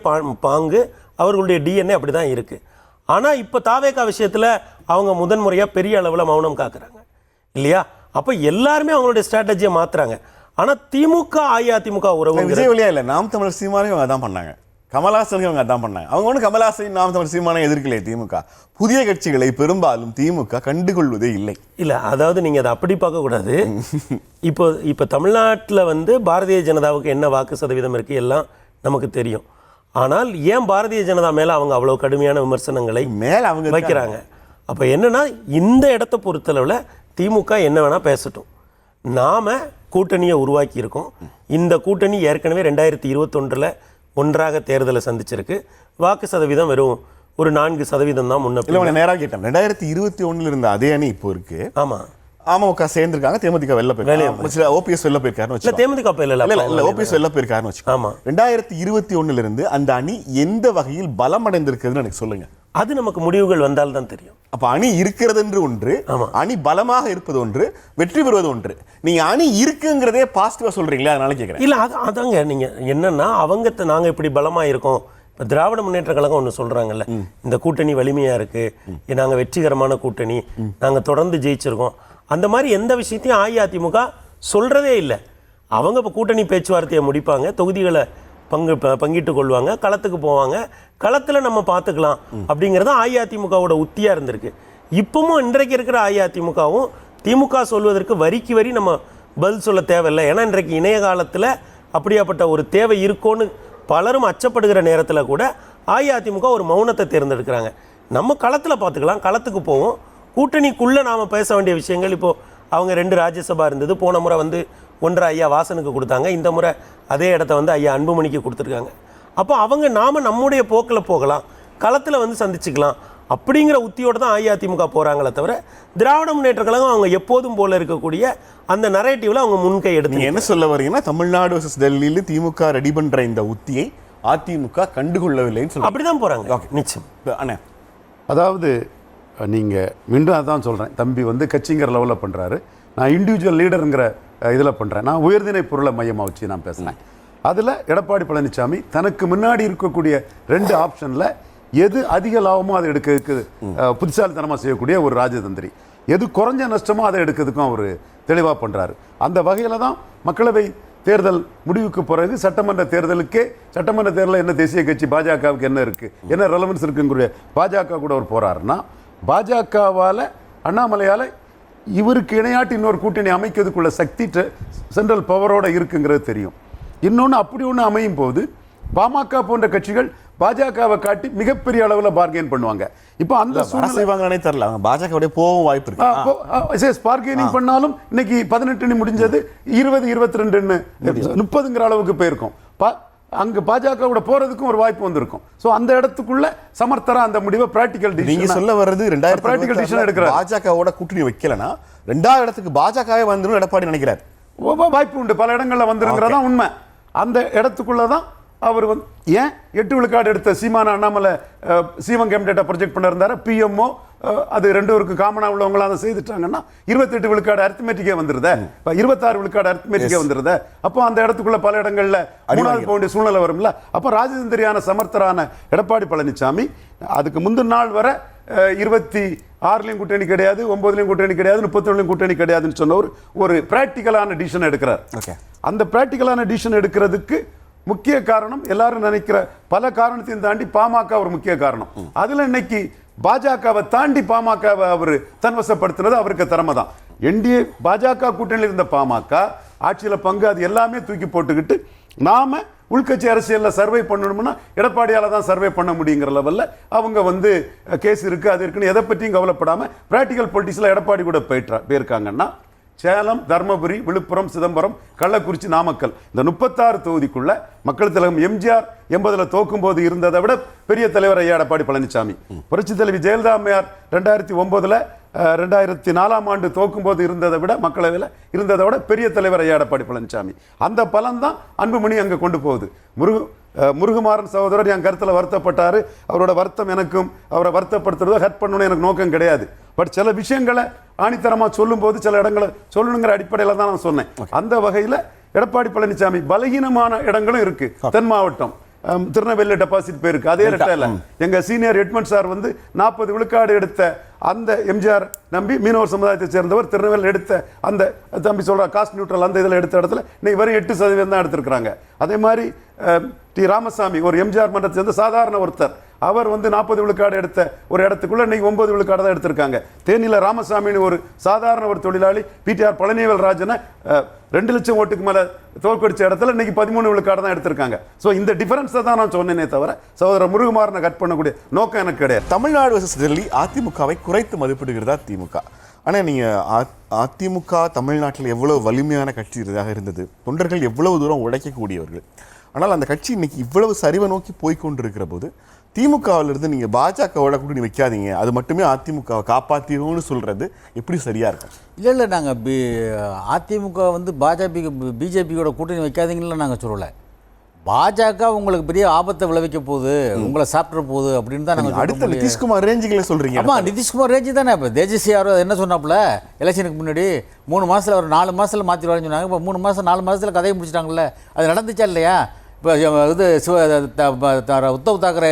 பாங்கு, அவர்களுடைய டிஎன்ஏ அப்படி தான் இருக்குது. ஆனால் இப்போ தாவேக்கா விஷயத்தில் அவங்க முதன்முறையாக பெரிய அளவில் மௌனம் காக்குறாங்க இல்லையா? அப்போ எல்லாருமே அவங்களுடைய ஸ்ட்ராட்டஜியை மாற்றுறாங்க. ஆனால் திமுக அஇஅதிமுக உறவு விஜய் வழியா இல்லை, நாம் தமிழர் சீமானையும் அவங்க அதான் பண்ணாங்க, கமல்ஹாசனுக்கு அவங்க அதான் பண்ணாங்க. அவங்க ஒன்றும் கமல்ஹாசன் நாம் தமிழர் சீமானை எதிர்க்கலையே. திமுக புதிய கட்சிகளை பெரும்பாலும் திமுக கண்டுகொள்வதே இல்லை. இல்லை, அதாவது நீங்கள் அதை அப்படி பார்க்கக்கூடாது. இப்போ தமிழ்நாட்டில் பாரதிய ஜனதாவுக்கு என்ன வாக்கு சதவீதம் இருக்குது எல்லாம் நமக்கு தெரியும். ஆனால் ஏன் பாரதிய ஜனதா மேலே அவங்க அவ்வளோ கடுமையான விமர்சனங்களை மேலே அவங்க வைக்கிறாங்க? அப்போ என்னன்னா, இந்த இடத்த பொறுத்தளவில் திமுக என்ன வேணால் பேசட்டும், நாம் கூட்டணியை உருவாக்கி இருக்கோம். இந்த கூட்டணி ஏற்கனவே 2021 ஒன்றாக தேர்தலை சந்திச்சிருக்கு. வாக்கு சதவீதம் வெறும் ஒரு 4% தான் முன்ன. இல்லை, நேராக கேட்டேன். 2021 இருந்த அதே அணி இப்போ இருக்கு. ஆமாம், அமமுக சேர்ந்திருக்காங்க, தேமுதிக வெளில போயிருக்காங்க, ஓபிஎஸ் வெளில போயிருக்காருன்னு வச்சு. தேமுதிக இல்ல ஓபிஎஸ் வெளில போயிருக்காருன்னு வச்சு. ஆமா, 2021 இருந்து அந்த அணி எந்த வகையில் பலம் அடைந்திருக்குதுன்னு எனக்கு சொல்லுங்க. அது நமக்கு முடிவுகள் வந்தால் தான் தெரியும். அப்ப அணி இருக்கிறது என்று ஒன்று, அணி பலமாக இருப்பது ஒன்று, வெற்றி பெறுவது ஒன்று. நீங்க அணி இருக்குங்கிறதே பாசிட்டிவா சொல்றீங்களா? அதனால கேட்குறேன். இல்லை, அதாங்க நீங்க என்னன்னா, அவங்க நாங்க இப்படி பலமா இருக்கோம். இப்போ திராவிட முன்னேற்ற கழகம் ஒன்று சொல்றாங்கல்ல, இந்த கூட்டணி வலிமையா இருக்கு, நாங்க வெற்றிகரமான கூட்டணி, நாங்க தொடர்ந்து ஜெயிச்சிருக்கோம். அந்த மாதிரி எந்த விஷயத்தையும் அஇஅதிமுக சொல்றதே இல்லை. அவங்க இப்போ கூட்டணி பேச்சுவார்த்தையை முடிப்பாங்க, தொகுதிகளை பங்கிட்டு கொள்வாங்க, களத்துக்கு போவாங்க, களத்தில் நம்ம பார்த்துக்கலாம் அப்படிங்கிறது அஇஅதிமுகவோட உத்தியாக இருந்திருக்கு. இப்பவும் இன்றைக்கு இருக்கிற அஇஅதிமுகவும் திமுக சொல்வதற்கு வரிக்கு வரி நம்ம பதில் சொல்ல தேவையில்லை. ஏன்னா இன்றைக்கு இணைய காலத்தில் அப்படியாப்பட்ட ஒரு தேவை இருக்கோன்னு பலரும் அச்சப்படுகிற நேரத்தில் கூட அஇஅதிமுக ஒரு மௌனத்தை தேர்ந்தெடுக்கிறாங்க. நம்ம களத்தில் பார்த்துக்கலாம், களத்துக்கு போவோம். கூட்டணிக்குள்ளே நாம் பேச வேண்டிய விஷயங்கள், இப்போது அவங்க 2 ராஜ்யசபா இருந்தது, போன முறை 1 ஐயா வாசனுக்கு கொடுத்தாங்க, இந்த முறை அதே இடத்த ஐயா அன்புமணிக்கு கொடுத்துருக்காங்க. அப்போ அவங்க நம்முடைய போக்கில் போகலாம், களத்தில் சந்திச்சுக்கலாம் அப்படிங்கிற உத்தியோடு தான் அஇஅதிமுக போகிறாங்களே தவிர திராவிட முன்னேற்ற கழகம் அவங்க எப்போதும் போல இருக்கக்கூடிய அந்த நரேட்டிவில் அவங்க முன்கை எடுத்து. என்ன சொல்ல வரீங்கன்னா, தமிழ்நாடு வர்சஸ் டெல்லியில் திமுக ரெடி பண்ணுற இந்த உத்தியை அதிமுக கண்டுகொள்ளவில்லைன்னு சொல்லி அப்படி தான் போகிறாங்க. நிச்சயம் அண்ணே. அதாவது நீங்கள் மீண்டும் அதான் சொல்கிறேன், தம்பி கட்சிங்கிற லெவலில் பண்ணுறாரு, நான் இண்டிவிஜுவல் லீடருங்கிற இதில் பண்ணுறேன். நான் உயர்தினை பொருளை மையமாக வச்சு நான் பேசுகிறேன். அதில் எடப்பாடி பழனிசாமி தனக்கு முன்னாடி இருக்கக்கூடிய 2 ஆப்ஷனில் எது அதிக லாபமோ அதை எடுக்கிறதுக்கு புத்திசாலித்தனமாக செய்யக்கூடிய ஒரு ராஜதந்திரி, எது குறைஞ்ச நஷ்டமோ அதை எடுக்கிறதுக்கும் அவர் தெளிவாக பண்ணுறாரு. அந்த வகையில் தான் மக்களவை தேர்தல் முடிவுக்கு பிறகு சட்டமன்ற தேர்தலில் என்ன தேசிய கட்சி பாஜகவுக்கு என்ன இருக்குது, என்ன ரெலவன்ஸ் இருக்குங்கிற பாஜக கூட அவர் போகிறாருன்னா, பாஜகவால் அண்ணாமலையால் இவருக்கு இணையாட்டி இன்னொரு கூட்டணி அமைக்கிறதுக்குள்ள சக்தி சென்ட்ரல் பவரோட இருக்குங்கிறது தெரியும். இன்னொன்று அப்படி ஒன்று அமையும் போது பாமக போன்ற கட்சிகள் பாஜகவை காட்டி மிகப்பெரிய அளவில் பார்கெயின் பண்ணுவாங்க. இப்போ அந்த சூழ்நிலை தெரியல, பாஜக போகவும் வாய்ப்பு இருக்கு. பார்கெனிங் பண்ணாலும் இன்னைக்கு 18 முடிஞ்சது 20, 22, 30ங்கிற அளவுக்கு போயிருக்கும். அங்க பாஜக கூட போறதுக்கும் ஒரு வாய்ப்பு வந்திருக்கும். சோ அந்த இடத்துக்குள்ள சமர்த்தரா அந்த முடிவை பிராக்டிகல் டிசிஷன் நீங்க சொல்ல வர்றது 2000 பிராக்டிகல் டிசிஷன் எடுக்கிறார். பாஜகவோட கூட்டணி வைக்கலனா 2வது இடத்துக்கு பாஜகவே வந்துரும் எடப்பாடி நினைக்கிறார். வாய்ப்பு உண்டு, பல இடங்கள்ல வந்துருங்கிறதா உண்மை. அந்த இடத்துக்குள்ளதான் அவர் ஏன் 8 விழுக்காடு எடுத்த சீமான அண்ணாமலை சீவன் கேம்டேட்டை ப்ரொஜெக்ட் பண்ண இருந்தாரு. பிஎம்ஓ அது 2 காமனாக உள்ளவங்களாம் அதை செய்துட்டாங்கன்னா 28 விழுக்காடு அரித்மெட்டிக்கே வந்துருதே, 26 விழுக்காடு அரித்மெட்டிக்கே வந்துருதே. அப்போ அந்த இடத்துக்குள்ள பல இடங்கள்ல 3வது போக வேண்டிய சூழ்நிலை வரும்ல. அப்போ ராஜதந்திரியான சமர்த்தரான எடப்பாடி பழனிசாமி அதுக்கு முந்தின நாள் வரை 26 கூட்டணி கிடையாது, 9 கூட்டணி கிடையாது, 31 கூட்டணி கிடையாதுன்னு சொன்ன ஒரு பிராக்டிக்கலான டிசிஷன் எடுக்கிறார். ஓகே, அந்த பிராக்டிக்கலான டிசிஷன் எடுக்கிறதுக்கு முக்கிய காரணம் எல்லாரும் நினைக்கிற பல காரணத்தையும் தாண்டி பாமக ஒரு முக்கிய காரணம். அதுல இன்னைக்கு பாஜகவை தாண்டி பாமகவை அவர் தன்வசப்படுத்தினது அவருக்கு திறமை தான். என்டிஏ பாஜக கூட்டணியில் இருந்த பாமக ஆட்சியில பங்கு அது எல்லாமே தூக்கி போட்டுக்கிட்டு நாம உள்கட்சி அரசியல்ல சர்வே பண்ணணும்னா எடப்பாடியால தான் சர்வே பண்ண முடியுங்கிற லெவல்ல அவங்க கேஸ் இருக்கு அது இருக்குன்னு எதை பற்றியும் கவலைப்படாம பிராக்டிகல் பொலிட்டிக்ஸ்ல எடப்பாடி கூட போயிருக்காங்கன்னா சேலம், தர்மபுரி, விழுப்புரம், சிதம்பரம், கள்ளக்குறிச்சி, நாமக்கல் இந்த 36 தொகுதிக்குள்ள மக்கள் தலைவர் எம்ஜிஆர் 80ல் தோக்கும் போது இருந்ததை விட பெரிய தலைவர் ஐயா எடப்பாடி பழனிசாமி. புரட்சி தலைவி ஜெயலலிதா அம்மையார் 2009ல் 2004ஆம் ஆண்டு தோக்கும் போது இருந்ததை விட மக்களவையில் இருந்ததை விட பெரிய தலைவர் ஐயா எடப்பாடி பழனிசாமி. அந்த பலன் தான் அன்புமணி அங்க கொண்டு போகுது. முருகுமாறன் சகோதரர் என் கருத்தில் வருத்தப்பட்டாரு. அவரோட வருத்தம் எனக்கும் அவரை வருத்தப்படுத்துறதோ ஹர்ட் பண்ணணும் எனக்கு நோக்கம் கிடையாது. பட் சில விஷயங்களை ஆணித்தரமா சொல்லும் போது சில இடங்களை சொல்லணுங்கிற அடிப்படையில் தான் நான் சொன்னேன். அந்த வகையில் எடப்பாடி பழனிசாமி பலகீனமான இடங்களும் இருக்கு. தென் மாவட்டம் திருநெல்வேலி டெபாசிட் போயிருக்கு. அதே ரெட்டையில எங்க சீனியர் எட்மண்ட் சார் 40 விழுக்காடு எடுத்த அந்த எம்ஜிஆர் நம்பி மீனவர் சமுதாயத்தை சேர்ந்தவர் திருநெல்வேலி எடுத்த அந்த தம்பி சொல்ற காஸ்ட் நியூட்ரல் அந்த இதில் எடுத்த இடத்துல இன்னைக்கு வரும் 8% தான் எடுத்திருக்கிறாங்க. அதே மாதிரி டி ராமசாமி ஒரு எம்ஜிஆர் மன்றத்தை சேர்ந்த சாதாரண ஒருத்தர் அவர் 40 விழுக்காடு எடுத்த ஒரு இடத்துக்குள்ள இன்னைக்கு 9 விழுக்காடு தான் எடுத்திருக்காங்க. தேனியில ராமசாமின்னு ஒரு சாதாரண ஒரு தொழிலாளி பிடிஆர் பழனிவேல் ராஜனை 2 லட்சம் ஓட்டுக்கு மேல தோற்கடிச்ச இடத்துல இன்னைக்கு 13 விழுக்காடு தான் எடுத்திருக்காங்க. ஸோ இந்த டிஃபரன்ஸை தான் நான் சொன்னேனே தவிர சகோதரர் முருகுமாரனை கட் பண்ணக்கூடிய நோக்கம் எனக்கு கிடையாது. தமிழ்நாடு வர்சஸ் டெல்லி அதிமுகவை குறைத்து மதிப்பிடுகிறதா திமுக? ஆனால் நீங்கள் அதிமுக தமிழ்நாட்டில் எவ்வளவு வலிமையான கட்சி இருந்தது, தொண்டர்கள் எவ்வளவு தூரம் உழைக்கக்கூடியவர்கள், ஆனால் அந்த கட்சி இன்னைக்கு இவ்வளவு சரிவை நோக்கி போய்கொண்டிருக்கிற போது திமுகவிலிருந்து நீங்கள் பாஜகவோட கூட்டணி வைக்காதீங்க, அது மட்டுமே அதிமுகவை காப்பாற்றிடும்னு சொல்கிறது எப்படி சரியா இருக்கும்? இல்லை நாங்கள் அதிமுக பிஜேபியோட கூட்டணி வைக்காதீங்கன்னு நாங்கள் சொல்லலை. பாஜக உங்களுக்கு பெரிய ஆபத்தை விளைவிக்க போகுது, உங்களை சாப்பிட்ற போகுது அப்படின்னு தான் நாங்கள் அடுத்த நிதிஷ்குமார் ரேஞ்சுகளை சொல்கிறீங்க. ஆமாம், நிதிஷ்குமார் ரேஞ்சு தானே. இப்போ தேஜஸ்வி யாரோ என்ன சொன்னாப்புல எலெக்ஷனுக்கு முன்னாடி 3 மாதத்தில் ஒரு 4 மாதத்தில் மாற்றிடுவாருன்னு சொன்னாங்க. இப்போ 3 மாதம் 4 மாதத்தில் கதையை முடிச்சிட்டாங்கல்ல. அது நடந்துச்சா இல்லையா? இப்போ இது உத்தவ் தாக்கரே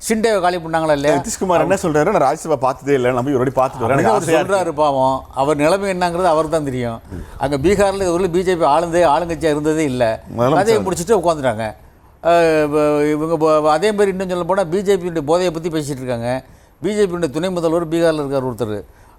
ஷிண்டேவை காலி பண்ணாங்களா இல்லையா? நிதிஷ்குமார் என்ன சொல்றாரு, நான் ராஜ்யசபா பார்த்ததே இல்லை, நம்ம ஒரு பார்த்துட்டு வரேன் சொல்றாரு. பாவம், அவர் நிலைமை என்னங்கிறது அவருக்கு தான் தெரியும். அங்கே பீகாரில் ஒரு பிஜேபி ஆளுங்கட்சியாக இருந்ததே இல்லை, கதையை முடிச்சுட்டு உட்காந்துட்டாங்க இவங்க. அதே மாதிரி இன்னும் சொல்ல போனால் பிஜேபியுடைய போதையை பற்றி பேசிகிட்டு இருக்காங்க. பிஜேபியுடைய துணை முதல்வர் பீகாரில் இருக்கார் ஒருத்தர்.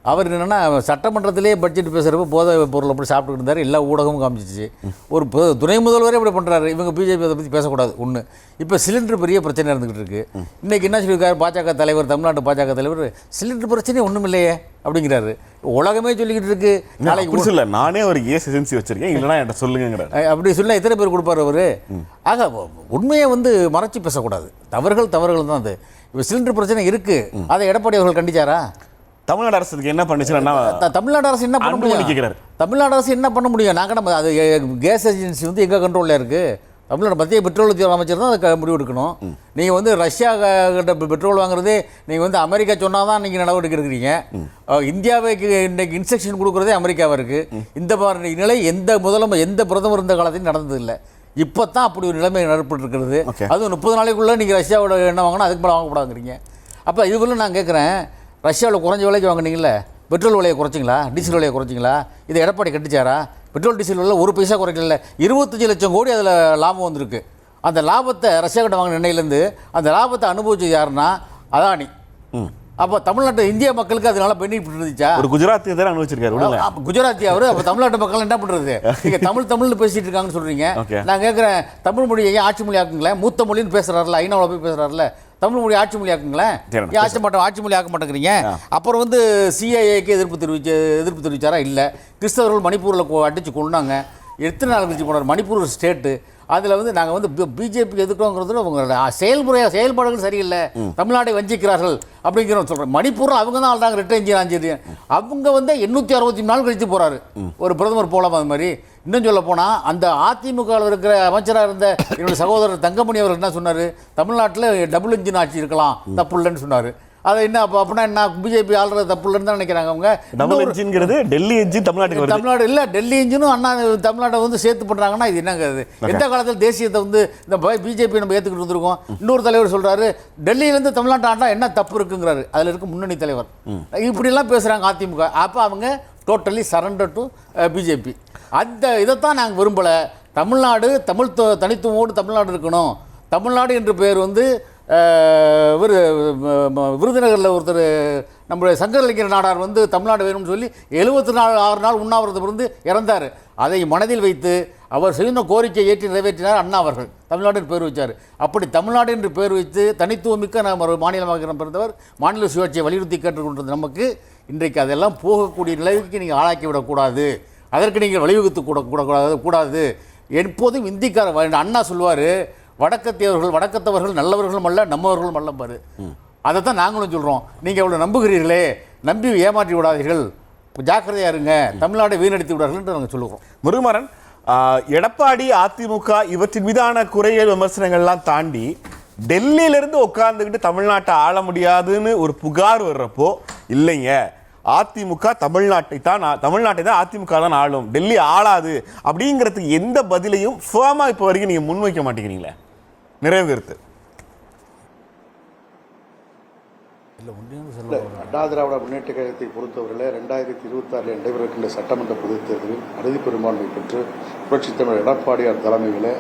அவர் என்னென்னா சட்டமன்றத்திலே பட்ஜெட் பேசுகிறப்ப போதை பொருள் அப்படி சாப்பிட்டுட்டு இருந்தார். எல்லா ஊடகமும் காமிச்சிச்சு. ஒரு துணை முதல்வரே இப்படி பண்ணுறாரு. இவங்க பிஜேபி அதை பற்றி பேசக்கூடாது ஒன்று. இப்போ சிலிண்டர் பெரிய பிரச்சனை இருந்துகிட்டு இருக்கு. இன்றைக்கி என்ன சொல்லியிருக்காரு பாஜக தலைவர், தமிழ்நாட்டு பாஜக தலைவர், சிலிண்டர் பிரச்சனை ஒன்றும் இல்லையே அப்படிங்கிறாரு. உலகமே சொல்லிக்கிட்டு இருக்கு. நாளைக்கு சொல்ல நானே ஒரு கேஸ் ஏஜென்சி வச்சிருக்கேன், இல்லைனா என்கிட்ட சொல்லுங்கிறார். அப்படி சொல்ல எத்தனை பேர் கொடுப்பார் அவர்? ஆக உண்மையை மறைச்சி பேசக்கூடாது. தவறுகள் தான் அது. இப்போ சிலிண்டர் பிரச்சனை இருக்குது, அதை எடப்பாடி அவர்கள் கண்டிச்சாரா? தமிழ்நாடு அரசுக்கு என்ன பண்ணுச்சுன்னா தமிழ்நாடு அரசு என்ன பண்ண முடியும்? தமிழ்நாடு அரசு என்ன பண்ண முடியும்? நாங்கள் அது கேஸ் ஏஜென்சி எங்கள் கண்ட்ரோலில் இருக்குது. தமிழ்நாடு மத்திய பெட்ரோல் அமைச்சர் தான் அதை முடிவு எடுக்கணும். நீங்கள் ரஷ்யா கிட்ட பெட்ரோல் வாங்குறதே நீங்கள் அமெரிக்கா சொன்னால் தான் நீங்கள் நடவடிக்கை எடுக்கிறீங்க. இந்தியாவுக்கு இன்றைக்கு இன்ஸ்ட்ரக்ஷன் கொடுக்குறதே அமெரிக்காவாக இருக்குது. இந்த மாதிரி நிலை எந்த பிரதமர் இந்த காலத்தையும் நடந்ததில்லை. இப்போ தான் அப்படி ஒரு நிலைமை ஏற்பட்டுருக்கிறது. அதுவும் 30 நாளைக்குள்ளே நீங்கள் ரஷ்யாவோட என்ன வாங்கினா அதுக்கு மேலே வாங்கக்கூடாதுங்கிறீங்க. அப்போ இதுக்குள்ளே நான் கேட்குறேன், ரஷ்யாவில் குறைஞ்ச விலைக்கு வாங்கினீங்களே, பெட்ரோல் விலையை குறைச்சிங்களா, டீசல் விலையை குறைச்சிங்களா? இதை எடப்பாடி கட்டிச்சாரா? பெட்ரோல் டீசல் விலை 1 பைசா குறைக்கல. 25 லட்சம் கோடி அதில் லாபம் வந்திருக்கு. அந்த லாபத்தை ரஷ்யா கிட்ட வாங்கின எண்ணெயிலேருந்து அந்த லாபத்தை அனுபவிச்சது யாருன்னா அதானி. அப்போ தமிழ்நாட்டு இந்திய மக்களுக்கு அதனால பெனிஃபிட் இருந்துச்சா? ஒரு குஜராத்தி தான் அனுபவிச்சிருக்காரு. குஜராத்தி அவர். அப்போ தமிழ்நாட்டு மக்கள் என்ன பண்ணுறது? நீங்கள் தமிழ்னு பேசிட்டு இருக்காங்கன்னு சொல்கிறீங்க. நான் கேட்குறேன், தமிழ் மொழியை ஏன் ஆட்சி மொழி ஆக்குங்களேன்? மூத்த மொழின்னு பேசுகிறாருல, ஐநாவில் போய் பேசுகிறாருல, தமிழ் மொழி ஆட்சி மொழி ஆக்குங்களேன். ஆட்சி மொழி ஆக்க மாட்டேங்கிறீங்க. அப்புறம் சிஐஏக்கு எதிர்ப்பு தெரிவிச்சாரா? இல்லை. கிறிஸ்தவர்கள் மணிப்பூரில் அடித்து கொண்டாங்க. எத்தனை நாள் கழிச்சு போனார்? மணிப்பூர் ஒரு ஸ்டேட்டு. அதில் நாங்கள் பிஜேபி எதிர்க்கிறோங்கிறதுல உங்களோட செயல்பாடுகள் சரியில்லை, தமிழ்நாட்டை வஞ்சிக்கிறார்கள் அப்படிங்கிற சொல்கிறேன். மணிப்பூரில் அவங்க தான் ஆள்றாங்க. ரெட்டை அவங்க 863 நாள் கழித்து போகிறாரு. ஒரு பிரதமர் போகலாம். அது மாதிரி இன்னும் சொல்ல போனால் அந்த அதிமுகவில் இருக்கிற அமைச்சராக இருந்த என்னுடைய சகோதரர் தங்கமணி அவர் என்ன சொன்னார்? தமிழ்நாட்டில் டபுள் இன்ஜின் ஆட்சி இருக்கலாம், தப்பு இல்லைன்னு சொன்னார். அதை என்ன அப்போ அப்படின்னா என்ன பிஜேபி ஆளுறது தப்பு இல்லைன்னு தான் நினைக்கிறாங்க அவங்க. டபுள் என்ஜின்ங்கிறது டெல்லி என்ஜின் தமிழ்நாட்டுக்கு வருது. தமிழ்நாடு இல்லை, டெல்லி என்ஜினும் அண்ணா தமிழ்நாட்டை வந்து சேர்த்து பண்ணுறாங்கன்னா இது என்னங்க அது? எந்த காலத்தில் தேசியத்தை வந்து இந்த பிஜேபி நம்ம ஏற்றுக்கிட்டு இருந்திருக்கோம். இன்னொரு தலைவர் சொல்கிறாரு டெல்லியிலேருந்து தமிழ்நாட்டை ஆண்டா என்ன தப்பு இருக்குங்கிறாரு. அதில் இருக்க முன்னணி தலைவர் இப்படிலாம் பேசுகிறாங்க அதிமுக. அப்போ அவங்க டோட்டலி சரண்டர் டு பிஜேபி. அந்த இதைத்தான் நாங்கள் விரும்பலை. தமிழ்நாடு தனித்துவமோடு தமிழ்நாடு இருக்கணும். தமிழ்நாடு என்ற பெயர் வந்து விருதுநகரில் ஒருத்தர் நம்முடைய சங்கரலிங்கர் நாடார் வந்து தமிழ்நாடு வேணும்னு சொல்லி 74 நாள் உண்ணாவிரதம் இருந்து இறந்தார். அதை மனதில் வைத்து அவர் செய்த கோரிக்கையை ஏற்றி நிறைவேற்றினார் அண்ணா அவர்கள். தமிழ்நாடு என்று பேர் வச்சார். அப்படி தமிழ்நாடு என்று பேர் வைத்து தனித்துவமிக்க நம்ம ஒரு மாநிலமாக பிறந்தவர் மாநில சுயாட்சியை வலியுறுத்தி கேட்டுக்கொண்டிருந்த நமக்கு இன்றைக்கு அதெல்லாம் போகக்கூடிய நிலைக்கு நீங்கள் ஆளாக்கி விடக்கூடாது. அதற்கு நீங்கள் வழிவகுத்து கூடாது. எப்போதும் இந்திக்கார அண்ணா சொல்லுவார், வடக்கத்தவர்கள் நல்லவர்களும் அல்ல நம்மவர்களும் அல்ல பாரு. அதை தான் நாங்களும் சொல்கிறோம். நீங்கள் அவ்வளோ நம்புகிறீர்களே, நம்பி ஏமாற்றி விடாதீர்கள், ஜாக்கிரதையாக இருங்க, தமிழ்நாட்டை வீணடித்து விடார்கள் நாங்கள் சொல்லுவோம். முருகுமாறன், எடப்பாடி அதிமுக இவற்றின் மீதான குறைகள் விமர்சனங்கள்லாம் தாண்டி டெல்லியிலிருந்து உட்கார்ந்துக்கிட்டு தமிழ்நாட்டை ஆள முடியாதுன்னு ஒரு புகார் வர்றப்போ இல்லைங்க அதிமுக தமிழ்நாட்டை தான் அதிமுக தான் ஆளும், டெல்லி ஆளாது அப்படிங்கிறதுக்கு எந்த பதிலையும் ஃபேமா இப்போ வரைக்கும் நீங்கள் முன்வைக்க மாட்டேங்கிறீங்களே? நிறைவு கருத்து. அண்ணா திராவிட முன்னேற்ற கழகத்தை பொறுத்தவரையில் 2026 நடைபெறக்கின்ற சட்டமன்ற பொதுத் தேர்தலில் அறுதி பெரும்பான்மை பெற்று புரட்சித் தலைவர் எடப்பாடியார் தலைமையில்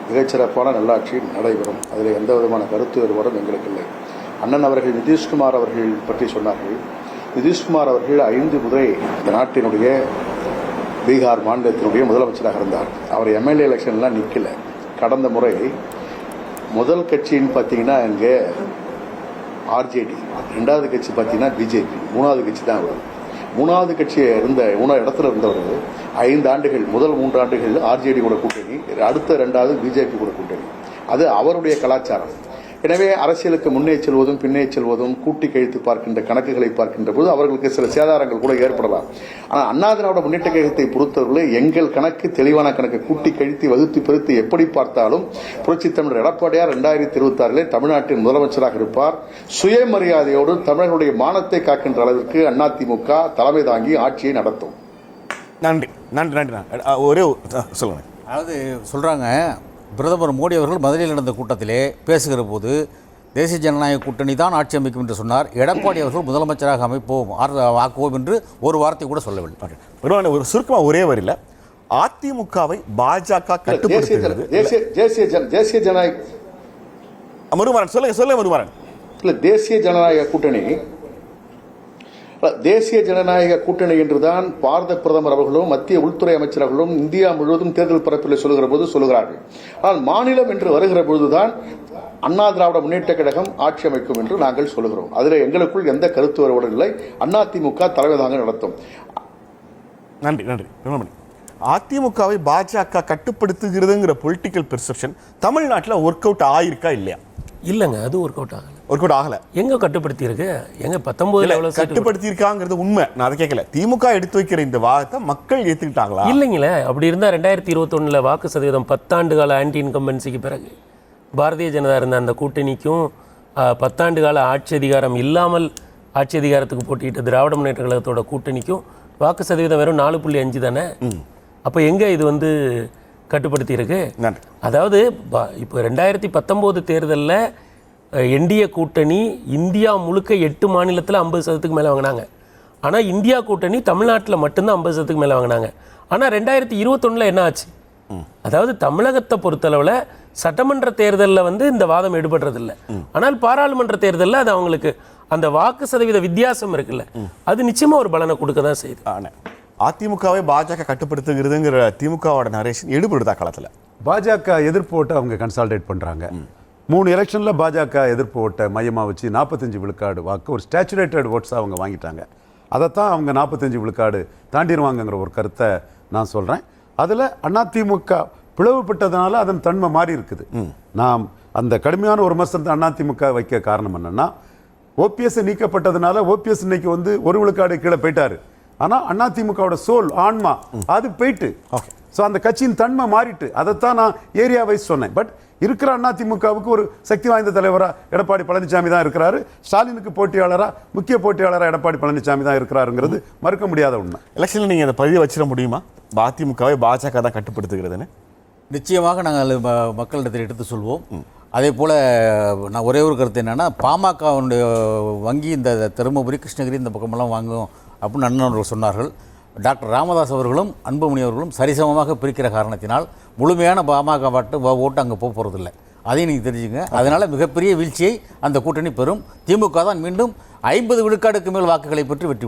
மிகச்சிறப்பான நல்லாட்சி நடைபெறும். அதில் எந்த விதமான கருத்து வேறுபாடும் எங்களுக்கு இல்லை. அண்ணன் அவர்கள் நிதிஷ்குமார் அவர்கள் பற்றி சொன்னார்கள். நிதிஷ்குமார் அவர்கள் 5 முறை இந்த நாட்டினுடைய பீகார் மாநிலத்தினுடைய முதலமைச்சராக இருந்தார். அவர் எம்எல்ஏ எலெக்ஷன்லாம் நிற்கல. கடந்த முறை முதல் கட்சின்னு பார்த்தீங்கன்னா இங்கே ஆர்ஜேடி, 2வது கட்சி பார்த்தீங்கன்னா பிஜேபி, 3வது கட்சி தான் அவர். 3வது கட்சியை இருந்த 3வது இடத்துல இருந்தவர் 5 ஆண்டுகள், முதல் 3 ஆண்டுகள் ஆர்ஜேடி கூட கூட்டணி, அடுத்த 2வது பிஜேபி கூட கூட்டணி. அது அவருடைய கலாச்சாரம். எனவே அரசியலுக்கு முன்னே செல்வதும் பின்னே செல்வதும் கூட்டி கழித்து பார்க்கின்ற கணக்குகளை பார்க்கின்ற போது அவர்களுக்கு சில சேதாரங்கள் கூட ஏற்படலாம். ஆனால் அண்ணா திராவிட முன்னேற்ற கழகத்தை பொறுத்தவரை எங்கள் கணக்கு தெளிவான கணக்கு. கூட்டி கழித்து வகுத்து பெருத்து எப்படி பார்த்தாலும் புரட்சித் தமிழர் எடப்பாடியார் 2026 தமிழ்நாட்டின் முதலமைச்சராக இருப்பார். சுயமரியாதையோடு தமிழர்களுடைய மானத்தை காக்கின்ற அளவிற்கு அதிமுக தலைமை தாங்கி ஆட்சியை நடத்தும். நன்றி நன்றி நன்றி. ஒரே சொல்லுங்க. அதாவது சொல்கிறாங்க, பிரதமர் மோடி அவர்கள் மதுரையில் நடந்த கூட்டத்திலே பேசுகிற போது தேசிய ஜனநாயக கூட்டணி தான் ஆட்சி அமைக்கும் என்று சொன்னார். எடப்பாடி அவர்கள் முதலமைச்சராக ஆக்குவோம் என்று ஒரு வார்த்தை கூட சொல்லவில்லை. ஒரு சுருக்கமாக ஒரே வரியில் அதிமுகவை பாஜக கட்டுப்படுத்துகிறது. தேசிய ஜனநாயக முருகுமாறன் சொல்லுங்க முருகுமாறன். இல்ல, தேசிய ஜனநாயக கூட்டணி என்றுதான் பாரத பிரதமர் அவர்களும் மத்திய உள்துறை அமைச்சர்களும் இந்தியா முழுவதும் தேர்தல் பரப்பில் சொல்லுகிற போது சொல்லுகிறார்கள். ஆனால் மாநிலம் என்று வருகிற பொழுதுதான் அண்ணா திராவிட முன்னேற்ற கழகம் ஆட்சி அமைக்கும் என்று நாங்கள் சொல்லுகிறோம். அதில் எங்களுக்குள் எந்த கருத்து வேறுபாடும் இல்லை. அதிமுக தலைமையாக நடத்தும். நன்றி நன்றி. அதிமுகவை பாஜக கட்டுப்படுத்துகிறதுங்கிற பொலிட்டிக்கல் பெர்செப்ஷன் தமிழ்நாட்டில் ஒர்க் அவுட் ஆயிருக்கா இல்லையா? இல்லைங்க, அது ஒர்க் அவுட் ஆகல. எங்க கட்டுப்படுத்தி இருக்கு? எங்க 19 கட்டுப்படுத்தி இருக்காங்கிறது உண்மை. நான் அதை கேட்கல. திமுக எடுத்து வைக்கிற இந்த வாதத்தை மக்கள் ஏத்துக்கிட்டாங்களா? இல்லைங்களே. அப்படி இருந்தா 2021 வாக்கு சதவீதம் 10 ஆண்டு கால ஆன்டி இன்கம்பன்சிக்கு பிறகு பாரதிய ஜனதா இருந்த அந்த கூட்டணிக்கும் 10 ஆண்டு கால ஆட்சி அதிகாரம் இல்லாமல் ஆட்சி அதிகாரத்துக்கு போட்டியிட்ட திராவிட முன்னேற்ற கழகத்தோட கூட்டணிக்கும் வாக்கு சதவீதம் வெறும் 4.5 தானே. அப்போ எங்க இது வந்து கட்டுப்படுத்தி இருக்கு? அதாவது இப்போ 2019 தேர்தலில் என்டிஏ கூட்டணி இந்தியா முழுக்க 8 மாநிலத்தில் 50% மேலே வாங்கினாங்க. ஆனால் இந்தியா கூட்டணி தமிழ்நாட்டில் மட்டும்தான் 50% மேலே வாங்கினாங்க. ஆனால் 2021 என்ன ஆச்சு? அதாவது தமிழகத்தை பொறுத்தளவில் சட்டமன்ற தேர்தலில் வந்து இந்த வாதம் எடுபடுறதில்லை. ஆனால் பாராளுமன்ற தேர்தலில் அது அவங்களுக்கு அந்த வாக்கு சதவீத வித்தியாசம் இருக்குல்ல, அது நிச்சயமாக ஒரு பலனை கொடுக்க தான் செய்யுது. அதிமுகவை பாஜக கட்டுப்படுத்துகிறதுங்கிற திமுகவோட நரேஷன் எடுபடுதா காலத்தில்? பாஜக எதிர்ப்பு ஓட்டை அவங்க கன்சால்டேட் பண்ணுறாங்க. 3 எலெக்ஷனில் பாஜக எதிர்ப்பு ஓட்டை மையமாக வச்சு 45 விழுக்காடு வாக்கு ஒரு ஸ்டாச்சுரேட்டட் ஓட்ஸாக அவங்க வாங்கிட்டாங்க. அதைத்தான் அவங்க 45 விழுக்காடு தாண்டிடுவாங்கங்கிற ஒரு கருத்தை நான் சொல்கிறேன். அதில் அதிமுக பிளவுபட்டதுனால அதன் தன்மை மாறி இருக்குது. நாம் அந்த கடுமையான ஒரு விமர்சனத்தை அதிமுக வைக்க காரணம் என்னென்னா, ஓபிஎஸ் நீக்கப்பட்டதுனால ஓபிஎஸ் இன்னைக்கு வந்து 1 விழுக்காடு கீழே போயிட்டாரு. ஆனால் அதிமுகவோட சோல் ஆன்மா அது போயிட்டு ஸோ அந்த கட்சியின் தன்மை மாறிட்டு, அதைத்தான் நான் ஏரியா வைஸ் சொன்னேன். பட் இருக்கிற அதிமுகவுக்கு ஒரு சக்தி வாய்ந்த தலைவராக எடப்பாடி பழனிசாமி தான் இருக்கிறாரு. ஸ்டாலினுக்கு போட்டியாளராக, முக்கிய போட்டியாளராக எடப்பாடி பழனிசாமி தான் இருக்கிறாருங்கிறது மறுக்க முடியாத உண்மை. எலெக்ஷனில் நீங்கள் அதை பதிவு வச்சிட முடியுமா? அதிமுகவை பாஜக தான் கட்டுப்படுத்துகிறதுன்னு. நிச்சயமாக நாங்கள் மக்களிடத்தில் எடுத்து சொல்வோம். அதே போல் நான் ஒரே ஒரு கருத்து என்னென்னா, பாமகவுடைய வங்கி இந்த தருமபுரி, கிருஷ்ணகிரி இந்த பக்கமெல்லாம் வாங்கும் அப்படின்னு அண்ணன் அவர்கள் சொன்னார்கள். டாக்டர் ராமதாஸ் அவர்களும் அன்புமணி அவர்களும் சரிசமமாக பிரிக்கிற காரணத்தினால் முழுமையான பாமக ஓட்டு அங்கே போக போகிறதில்லை. அதையும் நீங்கள் தெரிஞ்சுங்க. அதனால் மிகப்பெரிய வீழ்ச்சியை அந்த கூட்டணி பெறும். திமுக தான் மீண்டும் 50 விழுக்காடுக்கு மேல் வாக்குகளை பெற்று வெற்றி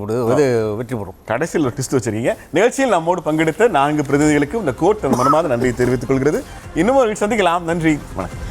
பெறும். கடைசியில் ஒரு ட்விஸ்ட் வச்சிருக்கீங்க. நிகழ்ச்சியில் நம்மோடு பங்கெடுத்த 4 பிரதிநிதிகளுக்கும் இந்த கோர்ட் மனமார்ந்த நன்றியை தெரிவித்துக் கொள்கிறது. இன்னும் ஒரு சந்திக்கலாம். நன்றி, வணக்கம்.